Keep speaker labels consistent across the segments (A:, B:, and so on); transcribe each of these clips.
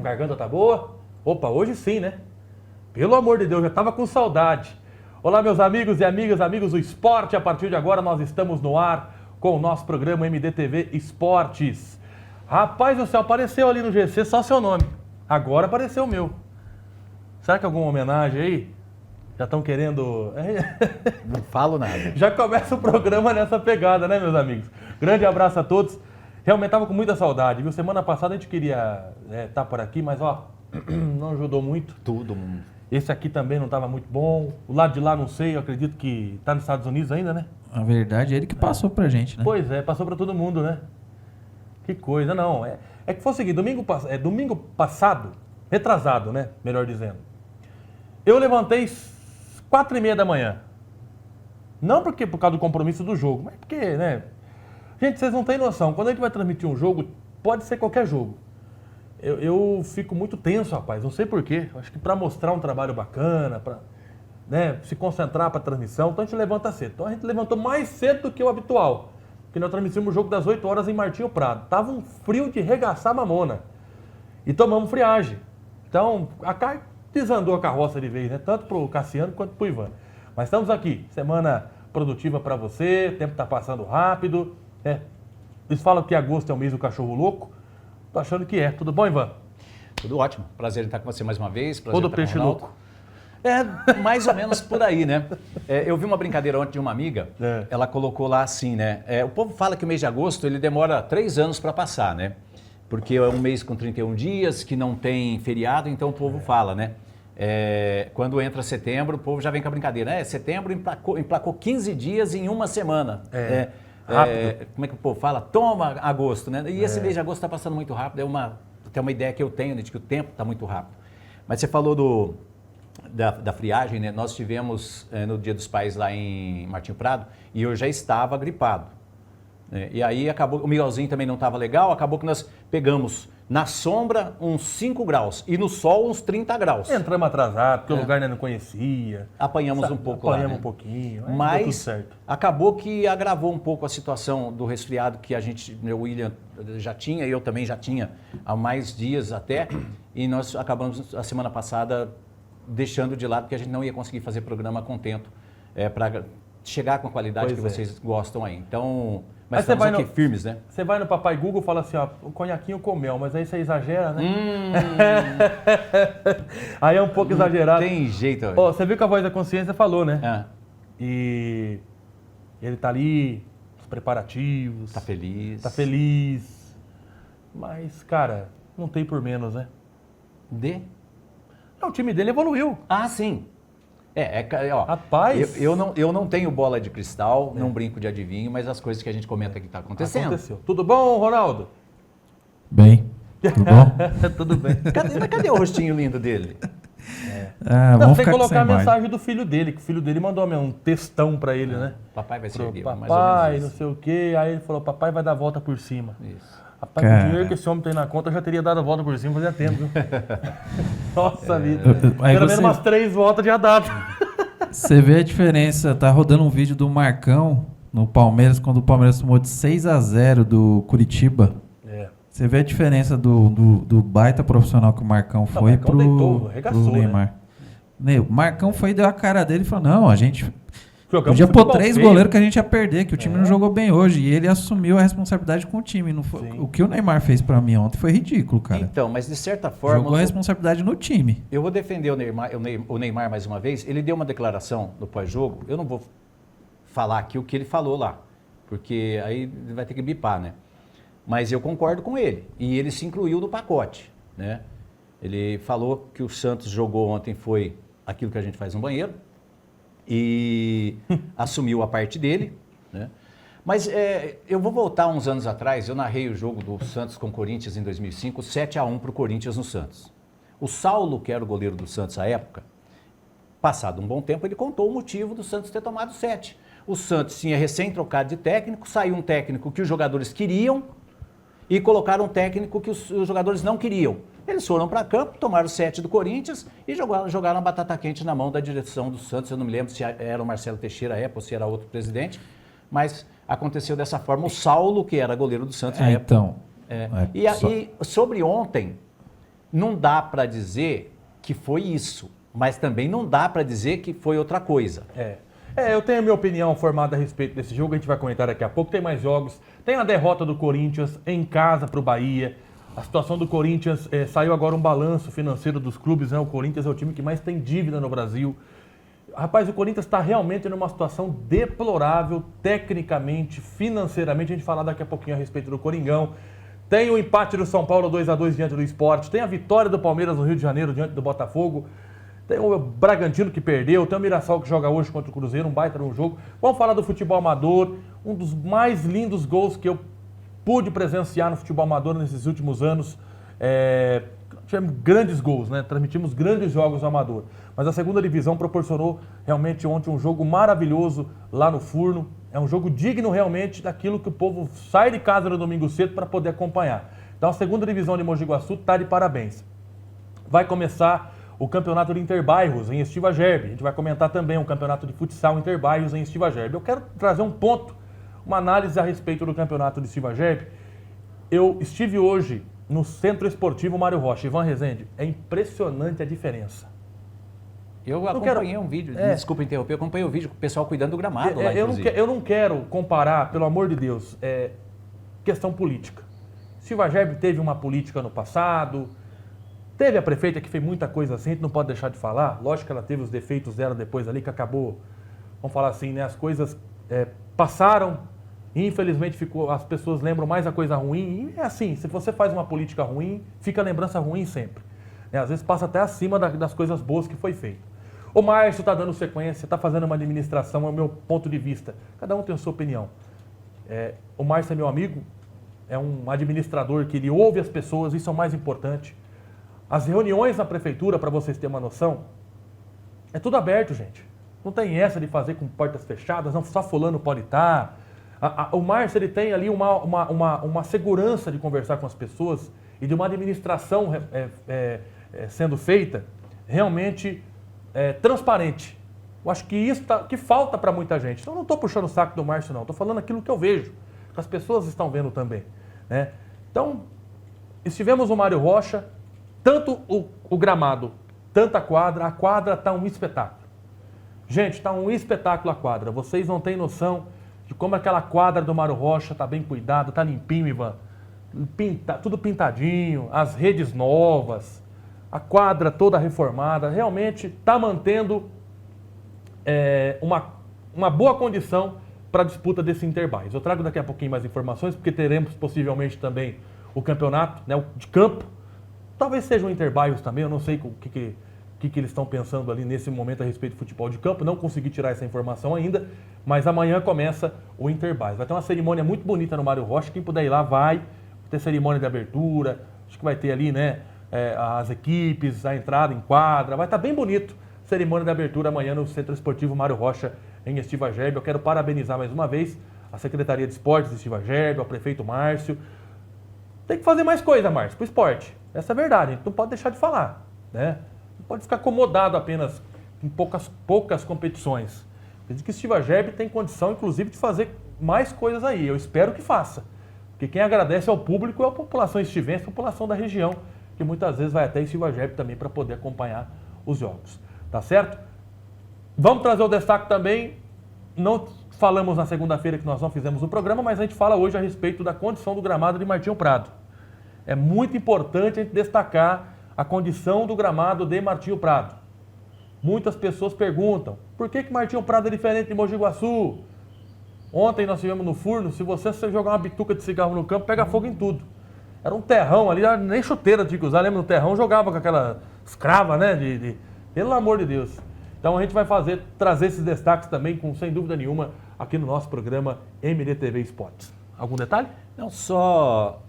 A: garganta tá boa? Opa, hoje sim, né? Pelo amor de Deus, já tava com saudade. Olá, meus amigos e amigas, amigos do esporte. A partir de agora nós estamos no ar com o nosso programa MDTV Esportes. Rapaz do céu, apareceu ali no GC só seu nome. Agora apareceu o meu. Será que é alguma homenagem aí? Já estão querendo...
B: Não falo nada.
A: Já começa o programa nessa pegada, né, meus amigos? Grande abraço a todos. Realmente estava com muita saudade, viu? Semana passada a gente queria estar por aqui, mas ó, não ajudou muito.
B: Todo mundo.
A: Esse aqui também não estava muito bom. O lado de lá, não sei, eu acredito que está nos Estados Unidos ainda, né?
C: A verdade é ele que passou pra gente, né?
A: Pois é, passou para todo mundo, né? Que coisa, não. É que foi o seguinte, domingo passado, retrasado, né? Melhor dizendo. Eu levantei 4h30 da manhã. Não por causa do compromisso do jogo, mas porque, né? Gente, vocês não têm noção. Quando a gente vai transmitir um jogo, pode ser qualquer jogo. Eu fico muito tenso, rapaz. Não sei porquê. Acho que para mostrar um trabalho bacana, para se concentrar para a transmissão, então a gente levanta cedo. Então a gente levantou mais cedo do que o habitual. Porque nós transmitimos o jogo das 8 horas em Martinho Prado. Tava um frio de regaçar mamona. E tomamos friagem. Então, desandou a carroça de vez, né? Tanto pro Cassiano quanto pro Ivan. Mas estamos aqui. Semana produtiva para você. O tempo tá passando rápido. Eles falam que agosto é o mês do cachorro louco. Tô achando que é. Tudo bom, Ivan?
B: Tudo ótimo. Prazer em estar com você mais uma vez. Prazer
A: Todo
B: estar
A: peixe
B: com o Ronaldo.
A: louco.
B: Mais ou menos por aí, né? Eu vi uma brincadeira ontem de uma amiga, ela colocou lá assim, né? O povo fala que o mês de agosto ele demora 3 anos para passar, né? Porque é um mês com 31 dias, que não tem feriado, então o povo fala, né? Quando entra setembro, o povo já vem com a brincadeira. Setembro emplacou 15 dias em uma semana.
A: Rápido.
B: Como é que o povo fala? Toma agosto, né? E esse mês de agosto está passando muito rápido. Até uma ideia que eu tenho, né, de que o tempo está muito rápido. Mas você falou da friagem, né? Nós tivemos no Dia dos Pais lá em Martinho Prado e eu já estava gripado. E aí acabou, o Miguelzinho também não estava legal, acabou que nós pegamos na sombra uns 5 graus e no sol uns 30 graus.
A: Entramos atrasado, porque o lugar ainda não conhecia.
B: Apanhamos um pouco lá,
A: Apanhamos
B: né?
A: um pouquinho,
B: mas
A: deu tudo certo.
B: Acabou que agravou um pouco a situação do resfriado que o William já tinha e eu também já tinha há mais dias até, e nós acabamos a semana passada deixando de lado porque a gente não ia conseguir fazer programa a contento para chegar com a qualidade que vocês gostam aí. Então, mas estamos aqui firmes, né?
A: Você vai no Papai Google e fala assim, ó, o conhaquinho com mel, mas aí você exagera, né? Aí é um pouco exagerado.
B: Tem jeito.
A: Você viu que a Voz da Consciência falou, né? E ele tá ali, os preparativos.
B: Tá feliz.
A: Tá feliz. Mas, cara, não tem por menos, né? Não, o time dele evoluiu.
B: Ah, sim. Ó,
A: rapaz,
B: eu não tenho bola de cristal, não brinco de adivinho, mas as coisas que a gente comenta aqui tá acontecendo.
A: Aconteceu. Tudo bom, Ronaldo?
C: Bem. Tudo bom?
A: Tudo bem.
B: Cadê o rostinho lindo dele?
A: Não, tem que colocar a mensagem do filho dele, que o filho dele mandou um textão pra ele, né?
B: Papai vai servir,
A: papai,
B: mais ou menos
A: não
B: isso.
A: sei o quê. Aí ele falou, papai vai dar a volta por cima.
B: Isso.
A: Rapaz, o dinheiro que esse homem tem na conta, eu já teria dado a volta por cima fazia tempo, viu? Nossa vida. Pelo menos umas 3 voltas já dado.
C: Você vê a diferença, tá rodando um vídeo do Marcão no Palmeiras, quando o Palmeiras tomou de 6-0 do Curitiba. Você vê a diferença do baita profissional que o Marcão foi pro Neymar. Né? O Marcão foi, deu a cara dele e falou, não, a gente podia pôr 3 goleiros que a gente ia perder, que o time não jogou bem hoje. E ele assumiu a responsabilidade com o time. Não foi, o que o Neymar fez pra mim ontem foi ridículo, cara.
B: Então, mas de certa forma...
C: Jogou a responsabilidade no time.
B: Eu vou defender o Neymar mais uma vez. Ele deu uma declaração no pós-jogo. Eu não vou falar aqui o que ele falou lá, porque aí ele vai ter que bipar, né? Mas eu concordo com ele. E ele se incluiu no pacote, né? Ele falou que o Santos jogou ontem foi aquilo que a gente faz no banheiro e assumiu a parte dele, né? Mas eu vou voltar uns anos atrás, eu narrei o jogo do Santos com o Corinthians em 2005, 7-1 para o Corinthians no Santos. O Saulo, que era o goleiro do Santos à época, passado um bom tempo, ele contou o motivo do Santos ter tomado 7. O Santos tinha recém-trocado de técnico, saiu um técnico que os jogadores queriam e colocaram um técnico que os jogadores não queriam. Eles foram para campo, tomaram 7 do Corinthians e jogaram a batata quente na mão da direção do Santos. Eu não me lembro se era o Marcelo Teixeira à época ou se era outro presidente, mas aconteceu dessa forma. O Saulo, que era goleiro do Santos na época.
C: Então.
B: E sobre ontem, não dá para dizer que foi isso, mas também não dá para dizer que foi outra coisa.
A: Eu tenho a minha opinião formada a respeito desse jogo, a gente vai comentar daqui a pouco, tem mais jogos. Tem a derrota do Corinthians em casa para o Bahia. A situação do Corinthians, saiu agora um balanço financeiro dos clubes, né? O Corinthians é o time que mais tem dívida no Brasil. Rapaz, o Corinthians está realmente numa situação deplorável, tecnicamente, financeiramente. A gente falar daqui a pouquinho a respeito do Coringão. Tem o empate do São Paulo 2-2 diante do Sport. Tem a vitória do Palmeiras no Rio de Janeiro diante do Botafogo. Tem o Bragantino que perdeu. Tem o Mirassol que joga hoje contra o Cruzeiro, um baita num jogo. Vamos falar do futebol amador. Um dos mais lindos gols que eu pude presenciar no futebol amador nesses últimos anos. Tivemos grandes gols, né? Transmitimos grandes jogos no amador. Mas a segunda divisão proporcionou realmente ontem um jogo maravilhoso lá no Furno. É um jogo digno realmente daquilo que o povo sai de casa no domingo cedo para poder acompanhar. Então a segunda divisão de Mogi Guaçu está de parabéns. Vai começar o campeonato de Interbairros em Estiva Gerbe. A gente vai comentar também o campeonato de futsal Interbairros em Estiva Gerbe. Eu quero trazer um ponto, uma análise a respeito do campeonato de Estiva Gerbe. Eu estive hoje no Centro Esportivo Mário Rocha. Ivan Rezende, é impressionante a diferença.
B: Eu acompanhei um vídeo, desculpa interromper, eu acompanhei o vídeo com o pessoal cuidando do gramado lá,
A: eu não quero comparar, pelo amor de Deus, questão política. Estiva Gerbe teve uma política no passado, teve a prefeita que fez muita coisa assim, a gente não pode deixar de falar. Lógico que ela teve os defeitos dela depois ali, que acabou, vamos falar assim, né? As coisas passaram, e infelizmente as pessoas lembram mais a coisa ruim. E é assim, se você faz uma política ruim, fica a lembrança ruim sempre. Às vezes passa até acima das coisas boas que foi feito. O Márcio está dando sequência, está fazendo uma administração, é o meu ponto de vista. Cada um tem a sua opinião. O Márcio é meu amigo, é um administrador que ele ouve as pessoas, isso é o mais importante. As reuniões na prefeitura, para vocês terem uma noção, é tudo aberto, gente. Não tem essa de fazer com portas fechadas, não só fulano pode estar. O Márcio ele tem ali uma segurança de conversar com as pessoas e de uma administração sendo feita realmente transparente. Eu acho que isso que falta para muita gente. Então eu não estou puxando o saco do Márcio, não. Estou falando aquilo que eu vejo, que as pessoas estão vendo também. Né? Então, estivemos no Mário Rocha, tanto o gramado, tanto a quadra está um espetáculo. Gente, está um espetáculo a quadra. Vocês não têm noção de como aquela quadra do Mário Rocha está bem cuidada, está limpinho, Ivan. Tudo pintadinho, as redes novas, a quadra toda reformada, realmente está mantendo uma boa condição para a disputa desse Interbairros. Eu trago daqui a pouquinho mais informações, porque teremos possivelmente também o campeonato, né, de campo. Talvez seja um Interbairros também, eu não sei o que eles estão pensando ali nesse momento a respeito de futebol de campo, não consegui tirar essa informação ainda, mas amanhã começa o Interbairros. Vai ter uma cerimônia muito bonita no Mário Rocha, quem puder ir lá vai ter cerimônia de abertura, acho que vai ter ali, né, as equipes, a entrada em quadra, vai estar bem bonito. Cerimônia de abertura amanhã no Centro Esportivo Mário Rocha, em Estiva Gerbe. Eu quero parabenizar mais uma vez a Secretaria de Esportes de Estiva Gerbe, ao prefeito Márcio. Tem que fazer mais coisa, Márcio, para o esporte. Essa é a verdade, a gente não pode deixar de falar, né? Não pode ficar acomodado apenas em poucas competições. Eu digo que Estiva Gerbe tem condição, inclusive, de fazer mais coisas aí. Eu espero que faça. Porque quem agradece ao público é a população estivense, a população da região, que muitas vezes vai até Estiva Gerbe também para poder acompanhar os jogos. Tá certo? Vamos trazer o destaque também. Não falamos na segunda-feira que nós não fizemos o programa, mas a gente fala hoje a respeito da condição do gramado de Martinho Prado. É muito importante a gente destacar a condição do gramado de Martinho Prado. Muitas pessoas perguntam, por que Martinho Prado é diferente de Mogi Guaçu? Ontem nós estivemos no Furno, se você jogar uma bituca de cigarro no campo, pega fogo em tudo. Era um terrão ali, nem chuteira tinha que usar, lembra? No terrão jogava com aquela escrava, né? Pelo amor de Deus. Então a gente vai trazer esses destaques também, sem dúvida nenhuma, aqui no nosso programa MDTV Esportes. Algum detalhe?
B: Não, só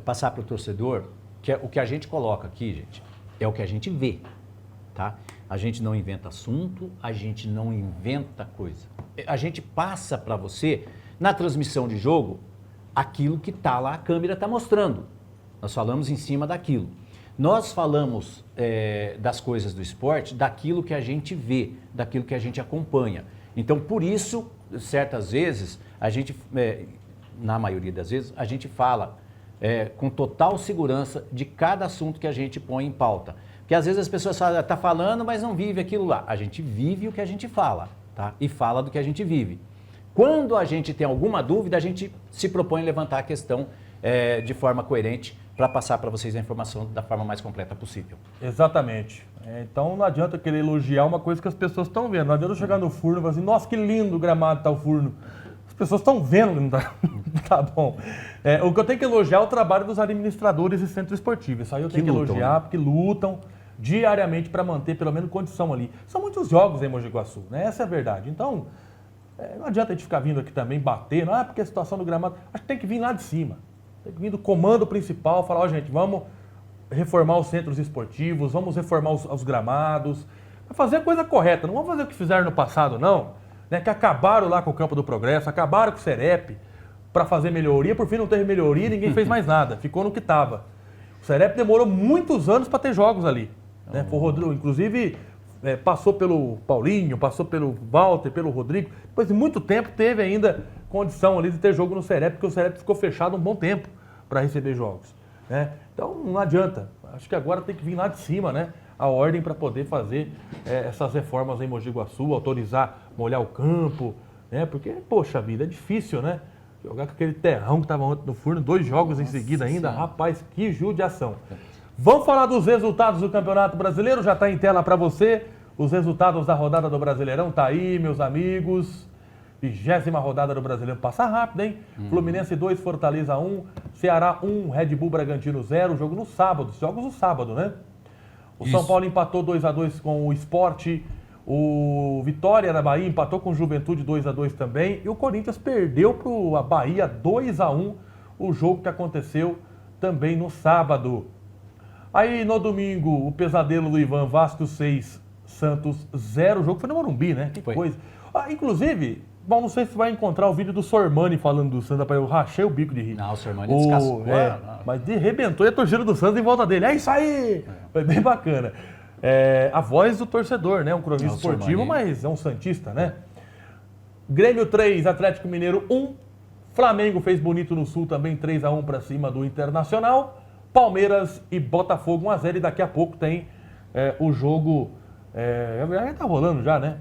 B: passar para o torcedor que o que a gente coloca aqui, gente, é o que a gente vê, tá? A gente não inventa assunto, a gente não inventa coisa. A gente passa para você, na transmissão de jogo, aquilo que está lá, a câmera está mostrando. Nós falamos em cima daquilo. Nós falamos das coisas do esporte, daquilo que a gente vê, daquilo que a gente acompanha. Então, por isso, certas vezes, a gente, na maioria das vezes, a gente fala com total segurança de cada assunto que a gente põe em pauta. Porque às vezes as pessoas falam, tá falando, mas não vive aquilo lá. A gente vive o que a gente fala, tá? E fala do que a gente vive. Quando a gente tem alguma dúvida, a gente se propõe a levantar a questão de forma coerente para passar para vocês a informação da forma mais completa possível.
A: Exatamente. Então não adianta querer elogiar uma coisa que as pessoas estão vendo. Não adianta eu chegar no furno e falar assim, nossa, que lindo o gramado tá o furno. As pessoas estão vendo que não tá, tá bom. O que eu tenho que elogiar é o trabalho dos administradores e centros esportivos. Isso aí eu tenho que elogiar, né? Porque lutam diariamente para manter pelo menos condição ali. São muitos jogos em Mogi Guaçu, né? Essa é a verdade. Então, não adianta a gente ficar vindo aqui também batendo, porque a situação do gramado... Acho que tem que vir lá de cima. Tem que vir do comando principal, falar, gente, vamos reformar os centros esportivos, vamos reformar os gramados, fazer a coisa correta, não vamos fazer o que fizeram no passado, não, né? Que acabaram lá com o Campo do Progresso, acabaram com o Cerep para fazer melhoria, por fim não teve melhoria, ninguém fez mais nada, ficou no que estava. O Cerep demorou muitos anos para ter jogos ali, né? Foi o Rodrigo, inclusive passou pelo Paulinho, passou pelo Walter, pelo Rodrigo, depois de muito tempo teve ainda condição ali de ter jogo no Cerep, porque o Cerep ficou fechado um bom tempo para receber jogos, né? Então não adianta, acho que agora tem que vir lá de cima, né? A ordem para poder fazer essas reformas em Mogi Guaçu, autorizar molhar o campo, né? Porque, poxa vida, é difícil, né? Jogar com aquele terrão que estava ontem no furno, 2 jogos em seguida ainda, rapaz, que judiação. Vamos falar dos resultados do Campeonato Brasileiro, já está em tela para você, os resultados da rodada do Brasileirão, tá aí, meus amigos. 20ª rodada do Brasileiro, passa rápido, hein? Fluminense 2, Fortaleza 1, Ceará 1, Red Bull Bragantino 0, jogo no sábado, jogos no sábado, né? O São Paulo empatou 2-2 com o Sport, o Vitória da Bahia empatou com o Juventude 2-2 também, e o Corinthians perdeu para a Bahia 2-1, o jogo que aconteceu também no sábado. Aí no domingo, o pesadelo do Ivan, Vasco 6, Santos 0, o jogo foi no Morumbi, né? Que coisa. Inclusive... Bom, não sei se vai encontrar o vídeo do Sormani falando do Santos, eu rachei o bico de rir.
B: Não, o Sormani descascou.
A: Mas arrebentou e a torcida do Santos em volta dele. É isso aí! Foi bem bacana. A voz do torcedor, né? Um cronista esportivo, mas é um santista, né? Grêmio 3, Atlético Mineiro 1. Flamengo fez bonito no Sul também, 3-1 para cima do Internacional. Palmeiras e Botafogo 1-0 e daqui a pouco tem o jogo... já tá rolando já, né?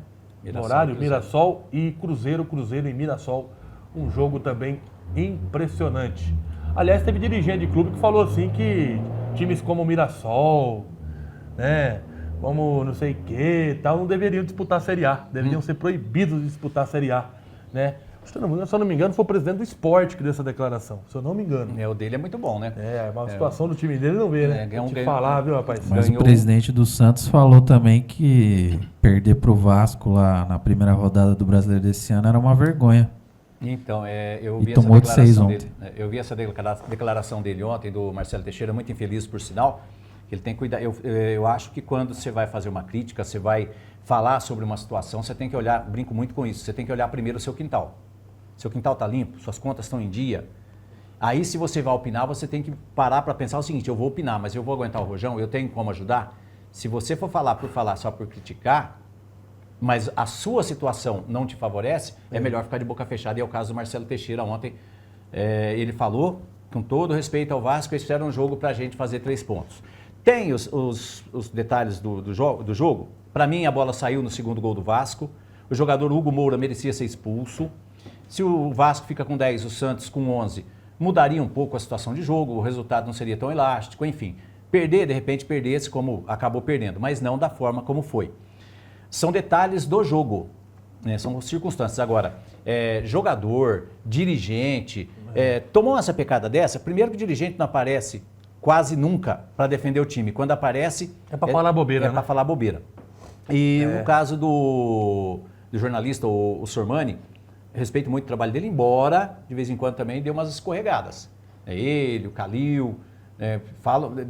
A: No horário, Mirassol e Cruzeiro e Mirassol, um jogo também impressionante. Aliás, teve dirigente de clube que falou assim que times como o Mirassol, né, como não sei o que, tal, não deveriam disputar a Série A, deveriam ser proibidos de disputar a Série A, né? Se eu não me engano, foi o presidente do Sport que deu essa declaração, se eu não me engano.
B: O dele é muito bom, né?
A: Uma situação do time dele não vê, né? Vou te falar, viu, rapaz?
C: Mas o presidente do Santos falou também que perder pro Vasco lá na primeira rodada do Brasileiro desse ano era uma vergonha.
B: Então, eu vi
C: essa declaração dele.
B: Eu vi essa declaração dele ontem, do Marcelo Teixeira, muito infeliz por sinal. Ele tem que cuidar. Eu acho que quando você vai fazer uma crítica, você vai falar sobre uma situação, você tem que olhar, brinco muito com isso, você tem que olhar primeiro o seu quintal. Seu quintal está limpo, suas contas estão em dia. Aí, se você vai opinar, você tem que parar para pensar o seguinte, eu vou opinar, mas eu vou aguentar o rojão, eu tenho como ajudar? Se você for falar por falar, só por criticar, mas a sua situação não te favorece, é melhor ficar de boca fechada. E é o caso do Marcelo Teixeira ontem. Ele falou, com todo respeito ao Vasco, eles fizeram um jogo para a gente fazer 3 pontos. Tem os detalhes do jogo. Para mim, a bola saiu no segundo gol do Vasco. O jogador Hugo Moura merecia ser expulso. Se o Vasco fica com 10, o Santos com 11, mudaria um pouco a situação de jogo, o resultado não seria tão elástico, enfim. De repente perdesse como acabou perdendo, mas não da forma como foi. São detalhes do jogo, né? São circunstâncias. Agora, jogador, dirigente, tomou essa pecada dessa, primeiro que o dirigente não aparece quase nunca para defender o time. Quando aparece...
A: É para falar bobeira, né?
B: É para falar bobeira. E o caso do jornalista, o Sormani, respeito muito o trabalho dele, embora de vez em quando também dê umas escorregadas. Ele, o Calil,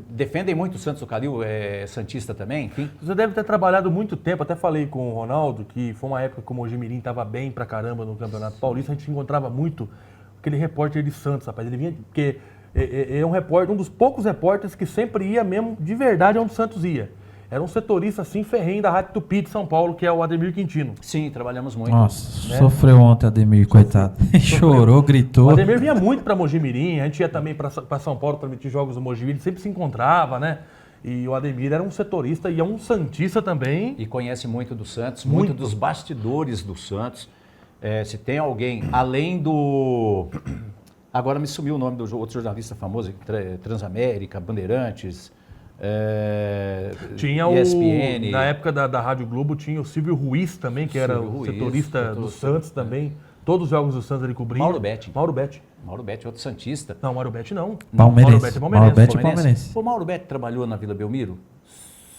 B: defendem muito o Santos, o Calil é santista também, enfim.
A: Você deve ter trabalhado muito tempo, até falei com o Ronaldo, que foi uma época que o Mojimirim estava bem pra caramba no Campeonato Paulista, a gente encontrava muito aquele repórter de Santos, rapaz. Ele vinha, porque é um repórter, um dos poucos repórteres que sempre ia mesmo de verdade onde o Santos ia. era um setorista assim ferrenho da Rádio Tupi de São Paulo, que é o Ademir Quintino.
B: Sim, trabalhamos muito.
C: Nossa,
A: né?
C: sofreu ontem Ademir, coitado. Chorou, gritou.
A: O Ademir vinha muito para Mojimirim, a gente ia também para São Paulo transmitir jogos do Mogi, ele sempre se encontrava, né? E o Ademir era um setorista e é um santista também.
B: E conhece muito do Santos, muito dos bastidores do Santos. Se tem alguém, além do... Agora me sumiu o nome do outro jornalista famoso, Transamérica, Bandeirantes,
A: tinha
B: ESPN.
A: Na época da Rádio Globo, tinha o Silvio Ruiz também, que era o setorista do Santos também. Todos os jogos do Santos ele cobria.
B: Mauro Betti.
A: Mauro Betti,
B: outro santista.
A: Não, Mauro Betti não.
C: Palmeirense.
A: Mauro Betti é palmeirense.
C: Mauro Betti é palmeirense.
B: O Mauro Betti trabalhou na Vila Belmiro?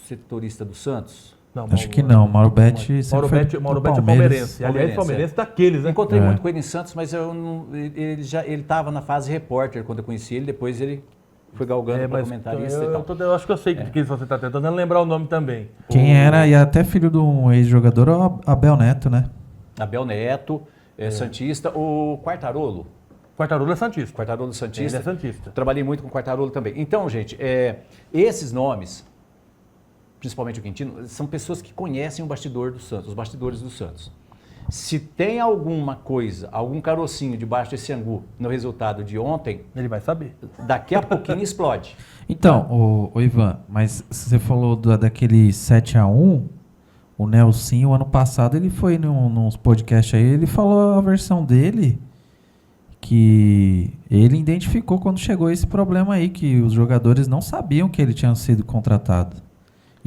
B: Setorista do Santos?
A: Não,
C: Acho que não. Mauro Betti
A: Mauro Betti é palmeirense. Aliás, palmeirense daqueles, né?
B: Encontrei muito com ele em Santos, mas ele estava na fase repórter quando eu conheci ele. Depois ele foi galgando para comentarista e tal.
A: Eu acho que eu sei de quem você está tentando lembrar o nome também.
C: Quem era, e até filho de um ex-jogador, é o Abel Neto, né?
B: Abel Neto, santista. O Quartarolo.
A: Quartarolo é santista.
B: Quartarolo santista.
A: Ele é santista.
B: Trabalhei muito com o Quartarolo também. Então, gente, esses nomes, principalmente o Quintino, são pessoas que conhecem o bastidor do Santos, os bastidores do Santos. Se tem alguma coisa, algum carocinho debaixo desse angu no resultado de ontem,
A: ele vai saber.
B: Daqui a pouquinho explode.
C: Então, o Ivan, mas você falou daquele 7-1, o Nelsinho, ano passado, ele foi nos podcasts aí, ele falou a versão dele, que ele identificou quando chegou esse problema aí, que os jogadores não sabiam que ele tinha sido contratado.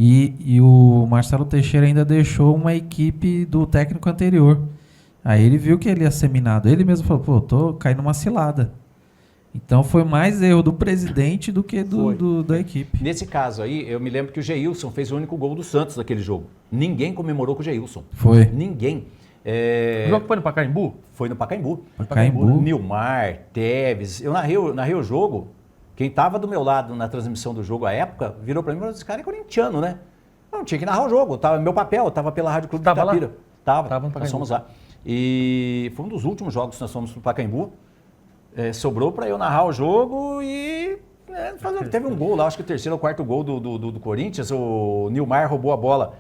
C: E o Marcelo Teixeira ainda deixou uma equipe do técnico anterior. Aí ele viu que ele ia ser minado. Ele mesmo falou, pô, tô caindo numa cilada. Então foi mais erro do presidente do que da equipe.
B: Nesse caso aí, eu me lembro que o Geilson fez o único gol do Santos naquele jogo. Ninguém comemorou com o Geilson.
C: Foi.
B: Ninguém.
A: O jogo foi no Pacaembu?
B: Foi no Pacaembu.
C: Pacaembu.
B: Nilmar, Teves. Eu narrei o jogo. Quem estava do meu lado na transmissão do jogo à época, virou para mim e falou, esse cara é corintiano, né? Eu não tinha que narrar o jogo, meu papel, eu estava pela Rádio Clube de Itapira. Tava nós fomos lá. E foi um dos últimos jogos que nós fomos para o Pacaembu. Sobrou para eu narrar o jogo e teve um gol lá, acho que o terceiro ou quarto gol do Corinthians. O Nilmar roubou a bola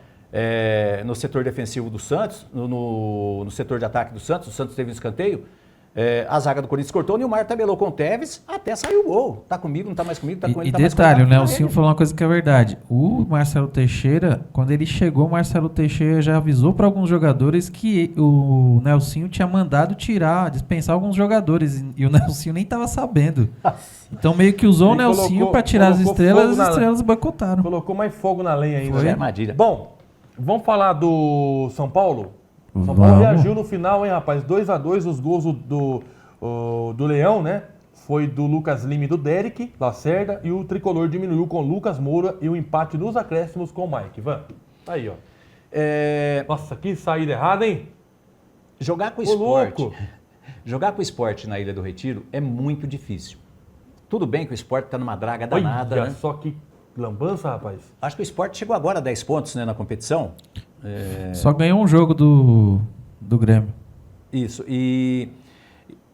B: no setor defensivo do Santos, no setor de ataque do Santos. O Santos teve um escanteio. A zaga do Corinthians cortou, o Nilmar tabelou com o Teves, até saiu o gol. Tá comigo, não tá mais comigo, tá com ele,
C: e
B: tá
C: detalhe,
B: mais
C: o Nelsinho falou uma coisa que é verdade. O Marcelo Teixeira, quando ele chegou, o Marcelo Teixeira já avisou para alguns jogadores que o Nelsinho tinha mandado dispensar alguns jogadores. E o Nelsinho nem tava sabendo. Então meio que usou o Nelsinho para tirar as estrelas boicotaram.
A: Colocou mais fogo na lenha ainda.
C: Foi
B: armadilha.
A: Bom, vamos falar do São Paulo? São Paulo reagiu no final, hein, rapaz? 2-2, os gols do Leão, né? Foi do Lucas Lima e do Derek Lacerda, e o Tricolor diminuiu com o Lucas Moura e o empate nos acréscimos com o Mike. Van, tá aí, ó. Nossa, que saída errada, hein?
B: Jogar com o esporte na Ilha do Retiro é muito difícil. Tudo bem que o esporte tá numa draga danada,
A: Olha
B: né?
A: só que lambança, rapaz.
B: Acho que o esporte chegou agora a 10 pontos, né, na competição.
C: Só ganhou um jogo do Grêmio.
B: Isso, e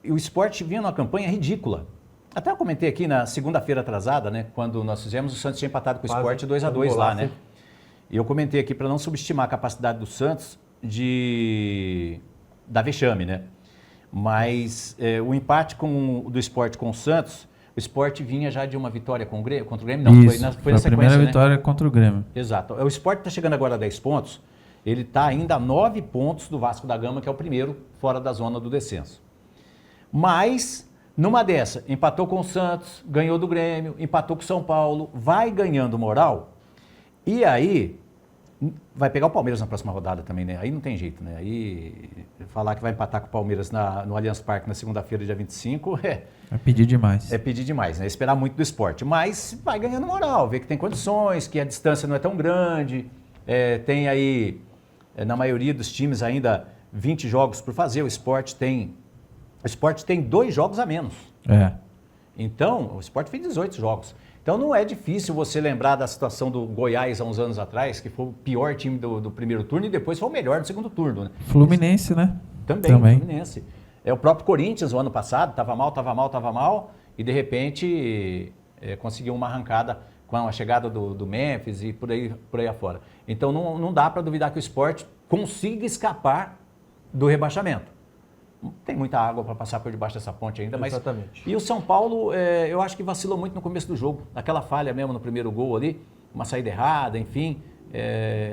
B: o esporte vinha numa campanha ridícula. Até eu comentei aqui na segunda-feira atrasada, né, quando nós fizemos, o Santos tinha empatado com o esporte 2-2 lá, né? E eu comentei aqui para não subestimar a capacidade do Santos da vexame, né? Mas o empate do esporte com o Santos, o esporte vinha já de uma vitória contra o Grêmio? Não,
C: Isso,
B: foi na sequência,
C: a primeira
B: né?
C: vitória contra o Grêmio.
B: Exato. O esporte está chegando agora a 10 pontos, ele está ainda a 9 pontos do Vasco da Gama, que é o primeiro fora da zona do descenso. Mas, numa dessa, empatou com o Santos, ganhou do Grêmio, empatou com o São Paulo, vai ganhando moral, e aí vai pegar o Palmeiras na próxima rodada também, né? Aí não tem jeito, né? Aí falar que vai empatar com o Palmeiras no Allianz Parque na segunda-feira, dia 25,
C: é pedir demais.
B: É pedir demais, né? É esperar muito do esporte. Mas vai ganhando moral, vê que tem condições, que a distância não é tão grande. Tem aí, na maioria dos times, ainda 20 jogos por fazer. O esporte tem 2 jogos a menos. Então, o esporte fez 18 jogos. Então não é difícil você lembrar da situação do Goiás há uns anos atrás, que foi o pior time do primeiro turno e depois foi o melhor do segundo turno, né?
C: Fluminense, né?
B: Também. Fluminense. O próprio Corinthians, o ano passado, estava mal, e de repente conseguiu uma arrancada com a chegada do Memphis e por aí afora. Então não dá para duvidar que o Sport consiga escapar do rebaixamento. Tem muita água para passar por debaixo dessa ponte ainda, mas...
A: Exatamente.
B: E o São Paulo, eu acho que vacilou muito no começo do jogo. Aquela falha mesmo no primeiro gol ali, uma saída errada, enfim,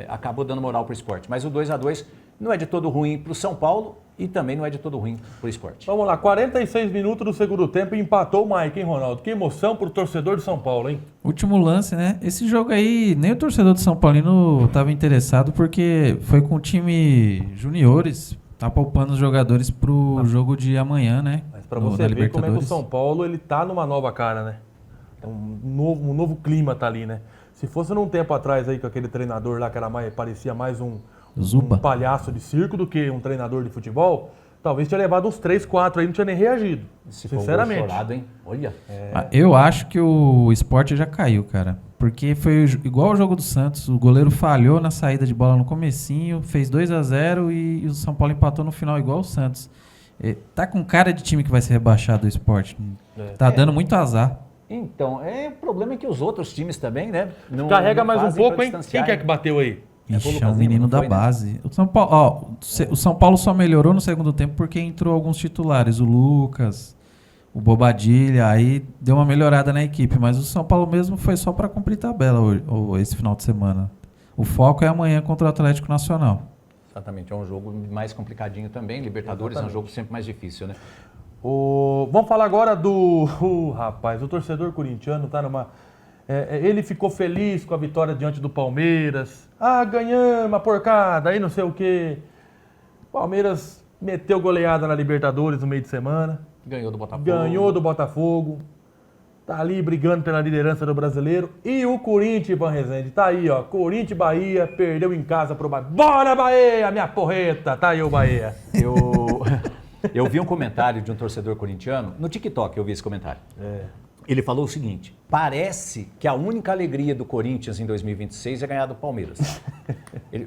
B: acabou dando moral para o Sport. Mas o 2-2 não é de todo ruim para o São Paulo e também não é de todo ruim para o Sport.
A: Vamos lá, 46 minutos do segundo tempo e empatou o Mike, hein, Ronaldo? Que emoção pro torcedor de São Paulo, hein?
C: Último lance, né? Esse jogo aí, nem o torcedor do São Paulino estava interessado porque foi com o time juniores, tá poupando os jogadores pro jogo de amanhã, né?
A: Mas pra você ver como é que o São Paulo, ele tá numa nova cara, né? Um novo clima tá ali, né? Se fosse num tempo atrás aí com aquele treinador lá que era parecia mais um palhaço de circo do que um treinador de futebol, talvez tinha levado uns 3, 4 aí, não tinha nem reagido. Sinceramente.
B: Foi chorado, hein? Olha.
C: Eu acho que o Sport já caiu, cara. Porque foi igual o jogo do Santos. O goleiro falhou na saída de bola no comecinho, fez 2-0 e o São Paulo empatou no final igual o Santos. Tá com cara de time que vai ser rebaixado o Sport. Tá dando muito azar.
B: Então, o problema é que os outros times também, né?
A: Carrega mais um pouco, hein? Quem que é que bateu aí?
C: Ixi, é um menino da base. O São Paulo, o São Paulo só melhorou no segundo tempo porque entrou alguns titulares. O Lucas, o Bobadilha, aí deu uma melhorada na equipe. Mas o São Paulo mesmo foi só para cumprir tabela esse final de semana. O foco é amanhã contra o Atlético Nacional.
B: Exatamente, é um jogo mais complicadinho também. Libertadores é um jogo sempre mais difícil, né?
A: Vamos falar agora do... rapaz, o torcedor corintiano tá numa... ele ficou feliz com a vitória diante do Palmeiras. Ganhamos uma porcada, aí não sei o quê. Palmeiras meteu goleada na Libertadores no meio de semana.
B: Ganhou do Botafogo.
A: Tá ali brigando pela liderança do Brasileiro. E o Corinthians, Ivan Rezende, tá aí, ó. Corinthians e Bahia, perdeu em casa pro Bahia. Bora, Bahia, minha porreta! Tá aí o Bahia.
B: Eu vi um comentário de um torcedor corintiano, no TikTok eu vi esse comentário. Ele falou o seguinte: parece que a única alegria do Corinthians em 2026 é ganhar do Palmeiras.
C: É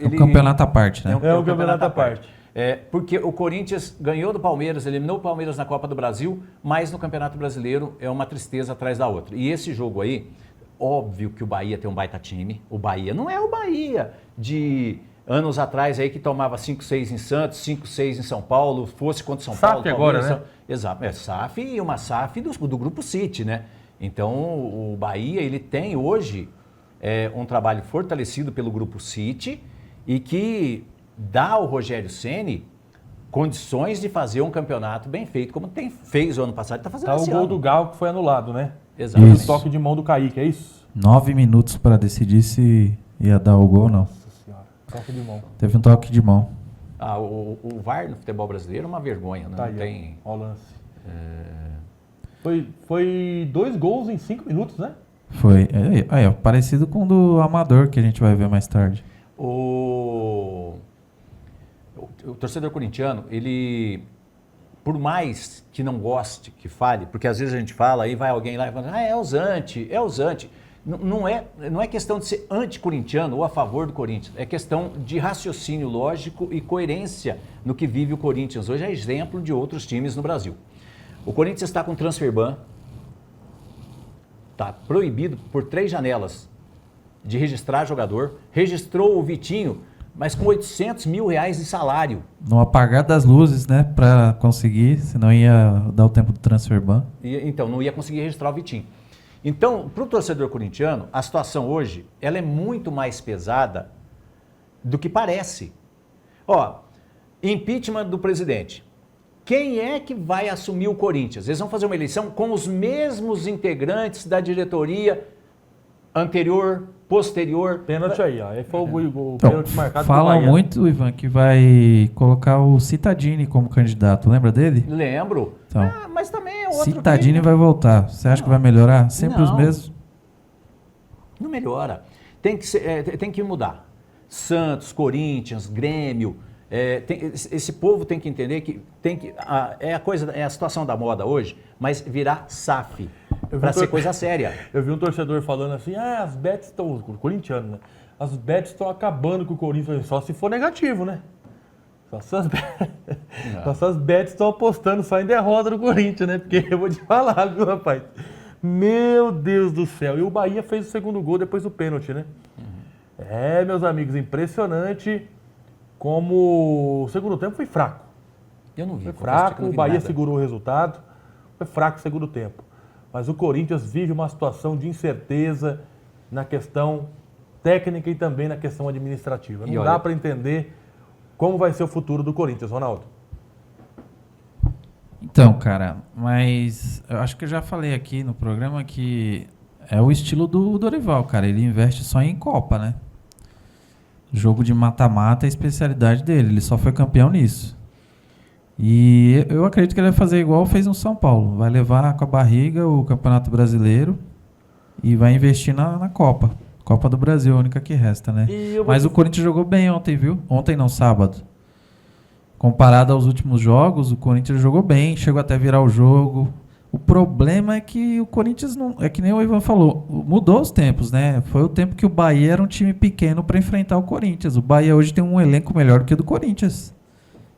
C: um campeonato à parte, né?
A: É um campeonato à parte.
B: Porque o Corinthians ganhou do Palmeiras, eliminou o Palmeiras na Copa do Brasil, mas no Campeonato Brasileiro é uma tristeza atrás da outra. E esse jogo aí, óbvio que o Bahia tem um baita time. O Bahia não é o Bahia de anos atrás aí que tomava 5-6 em Santos, 5-6 em São Paulo, fosse contra São Paulo.
A: SAF agora, né?
B: Exato, SAF e uma SAF do Grupo City, né? Então o Bahia, ele tem hoje um trabalho fortalecido pelo Grupo City e que dá ao Rogério Ceni condições de fazer um campeonato bem feito, como fez o ano passado e está fazendo esse ano.
A: O gol do Galo que foi anulado, né?
B: Exato.
A: O toque de mão do Kaique, é isso?
C: 9 minutos para decidir se ia dar o gol ou não.
A: Toque de mão.
C: Teve um toque de mão.
B: O VAR no futebol brasileiro é uma vergonha, né?
A: Tá
B: Não tem...
A: Ó o lance. Foi 2 gols em 5 minutos, né?
C: Foi. Parecido com o do Amador, que a gente vai ver mais tarde.
B: O torcedor corintiano, ele, por mais que não goste, que fale, porque às vezes a gente fala, aí vai alguém lá e fala, é o Zante. Não é questão de ser anti-corintiano ou a favor do Corinthians, é questão de raciocínio lógico e coerência no que vive o Corinthians. Hoje é exemplo de outros times no Brasil. O Corinthians está com transfer ban, está proibido por 3 janelas de registrar jogador, registrou o Vitinho, mas com R$800 mil de salário.
C: No apagar das luzes, né, para conseguir, senão ia dar o tempo do transfer ban.
B: Então, não ia conseguir registrar o Vitinho. Então, para o torcedor corintiano, a situação hoje, ela é muito mais pesada do que parece. Impeachment do presidente. Quem é que vai assumir o Corinthians? Eles vão fazer uma eleição com os mesmos integrantes da diretoria anterior, posterior.
A: Pênalti aí, ó. Aí foi o pênalti marcado.
C: Falam muito, Ivan, que vai colocar o Cittadini como candidato. Lembra dele?
B: Lembro.
C: Então,
B: mas também é outro.
C: Cittadini vai voltar. Você acha que vai melhorar? Sempre os mesmos?
B: Não melhora. Tem que mudar. Santos, Corinthians, Grêmio. Esse povo tem que entender que é a situação da moda hoje, mas virar SAF. Para ser coisa séria.
A: Eu vi um torcedor falando assim, as bets estão... Corintiano, né? As bets estão acabando com o Corinthians, só se for negativo, né? Só se as bets estão apostando só em derrota do Corinthians, né? Porque eu vou te falar, viu, rapaz? Meu Deus do céu. E o Bahia fez o segundo gol depois do pênalti, né? Meus amigos, impressionante como o segundo tempo foi fraco.
B: Eu não vi.
A: Foi
B: confesso que eu
A: fraco,
B: não
A: o
B: vi
A: Bahia
B: nada.
A: segurou o resultado. Foi fraco o segundo tempo. Mas o Corinthians vive uma situação de incerteza na questão técnica e também na questão administrativa.
B: E
A: Não
B: olha-
A: dá para entender como vai ser o futuro do Corinthians, Ronaldo.
C: Então, cara, mas eu acho que eu já falei aqui no programa que é o estilo do Dorival, cara. Ele investe só em Copa, né? Jogo de mata-mata é a especialidade dele. Ele só foi campeão nisso. E eu acredito que ele vai fazer igual fez no São Paulo. Vai levar com a barriga o Campeonato Brasileiro e vai investir na Copa. Copa do Brasil, a única que resta, né?
A: E eu vou
C: Mas o Corinthians jogou bem ontem, viu? Ontem não, sábado. Comparado aos últimos jogos, o Corinthians jogou bem, chegou até a virar o jogo. O problema é que o Corinthians não... É que nem o Ivan falou, mudou os tempos, né? Foi o tempo que o Bahia era um time pequeno para enfrentar o Corinthians. O Bahia hoje tem um elenco melhor do que o do Corinthians.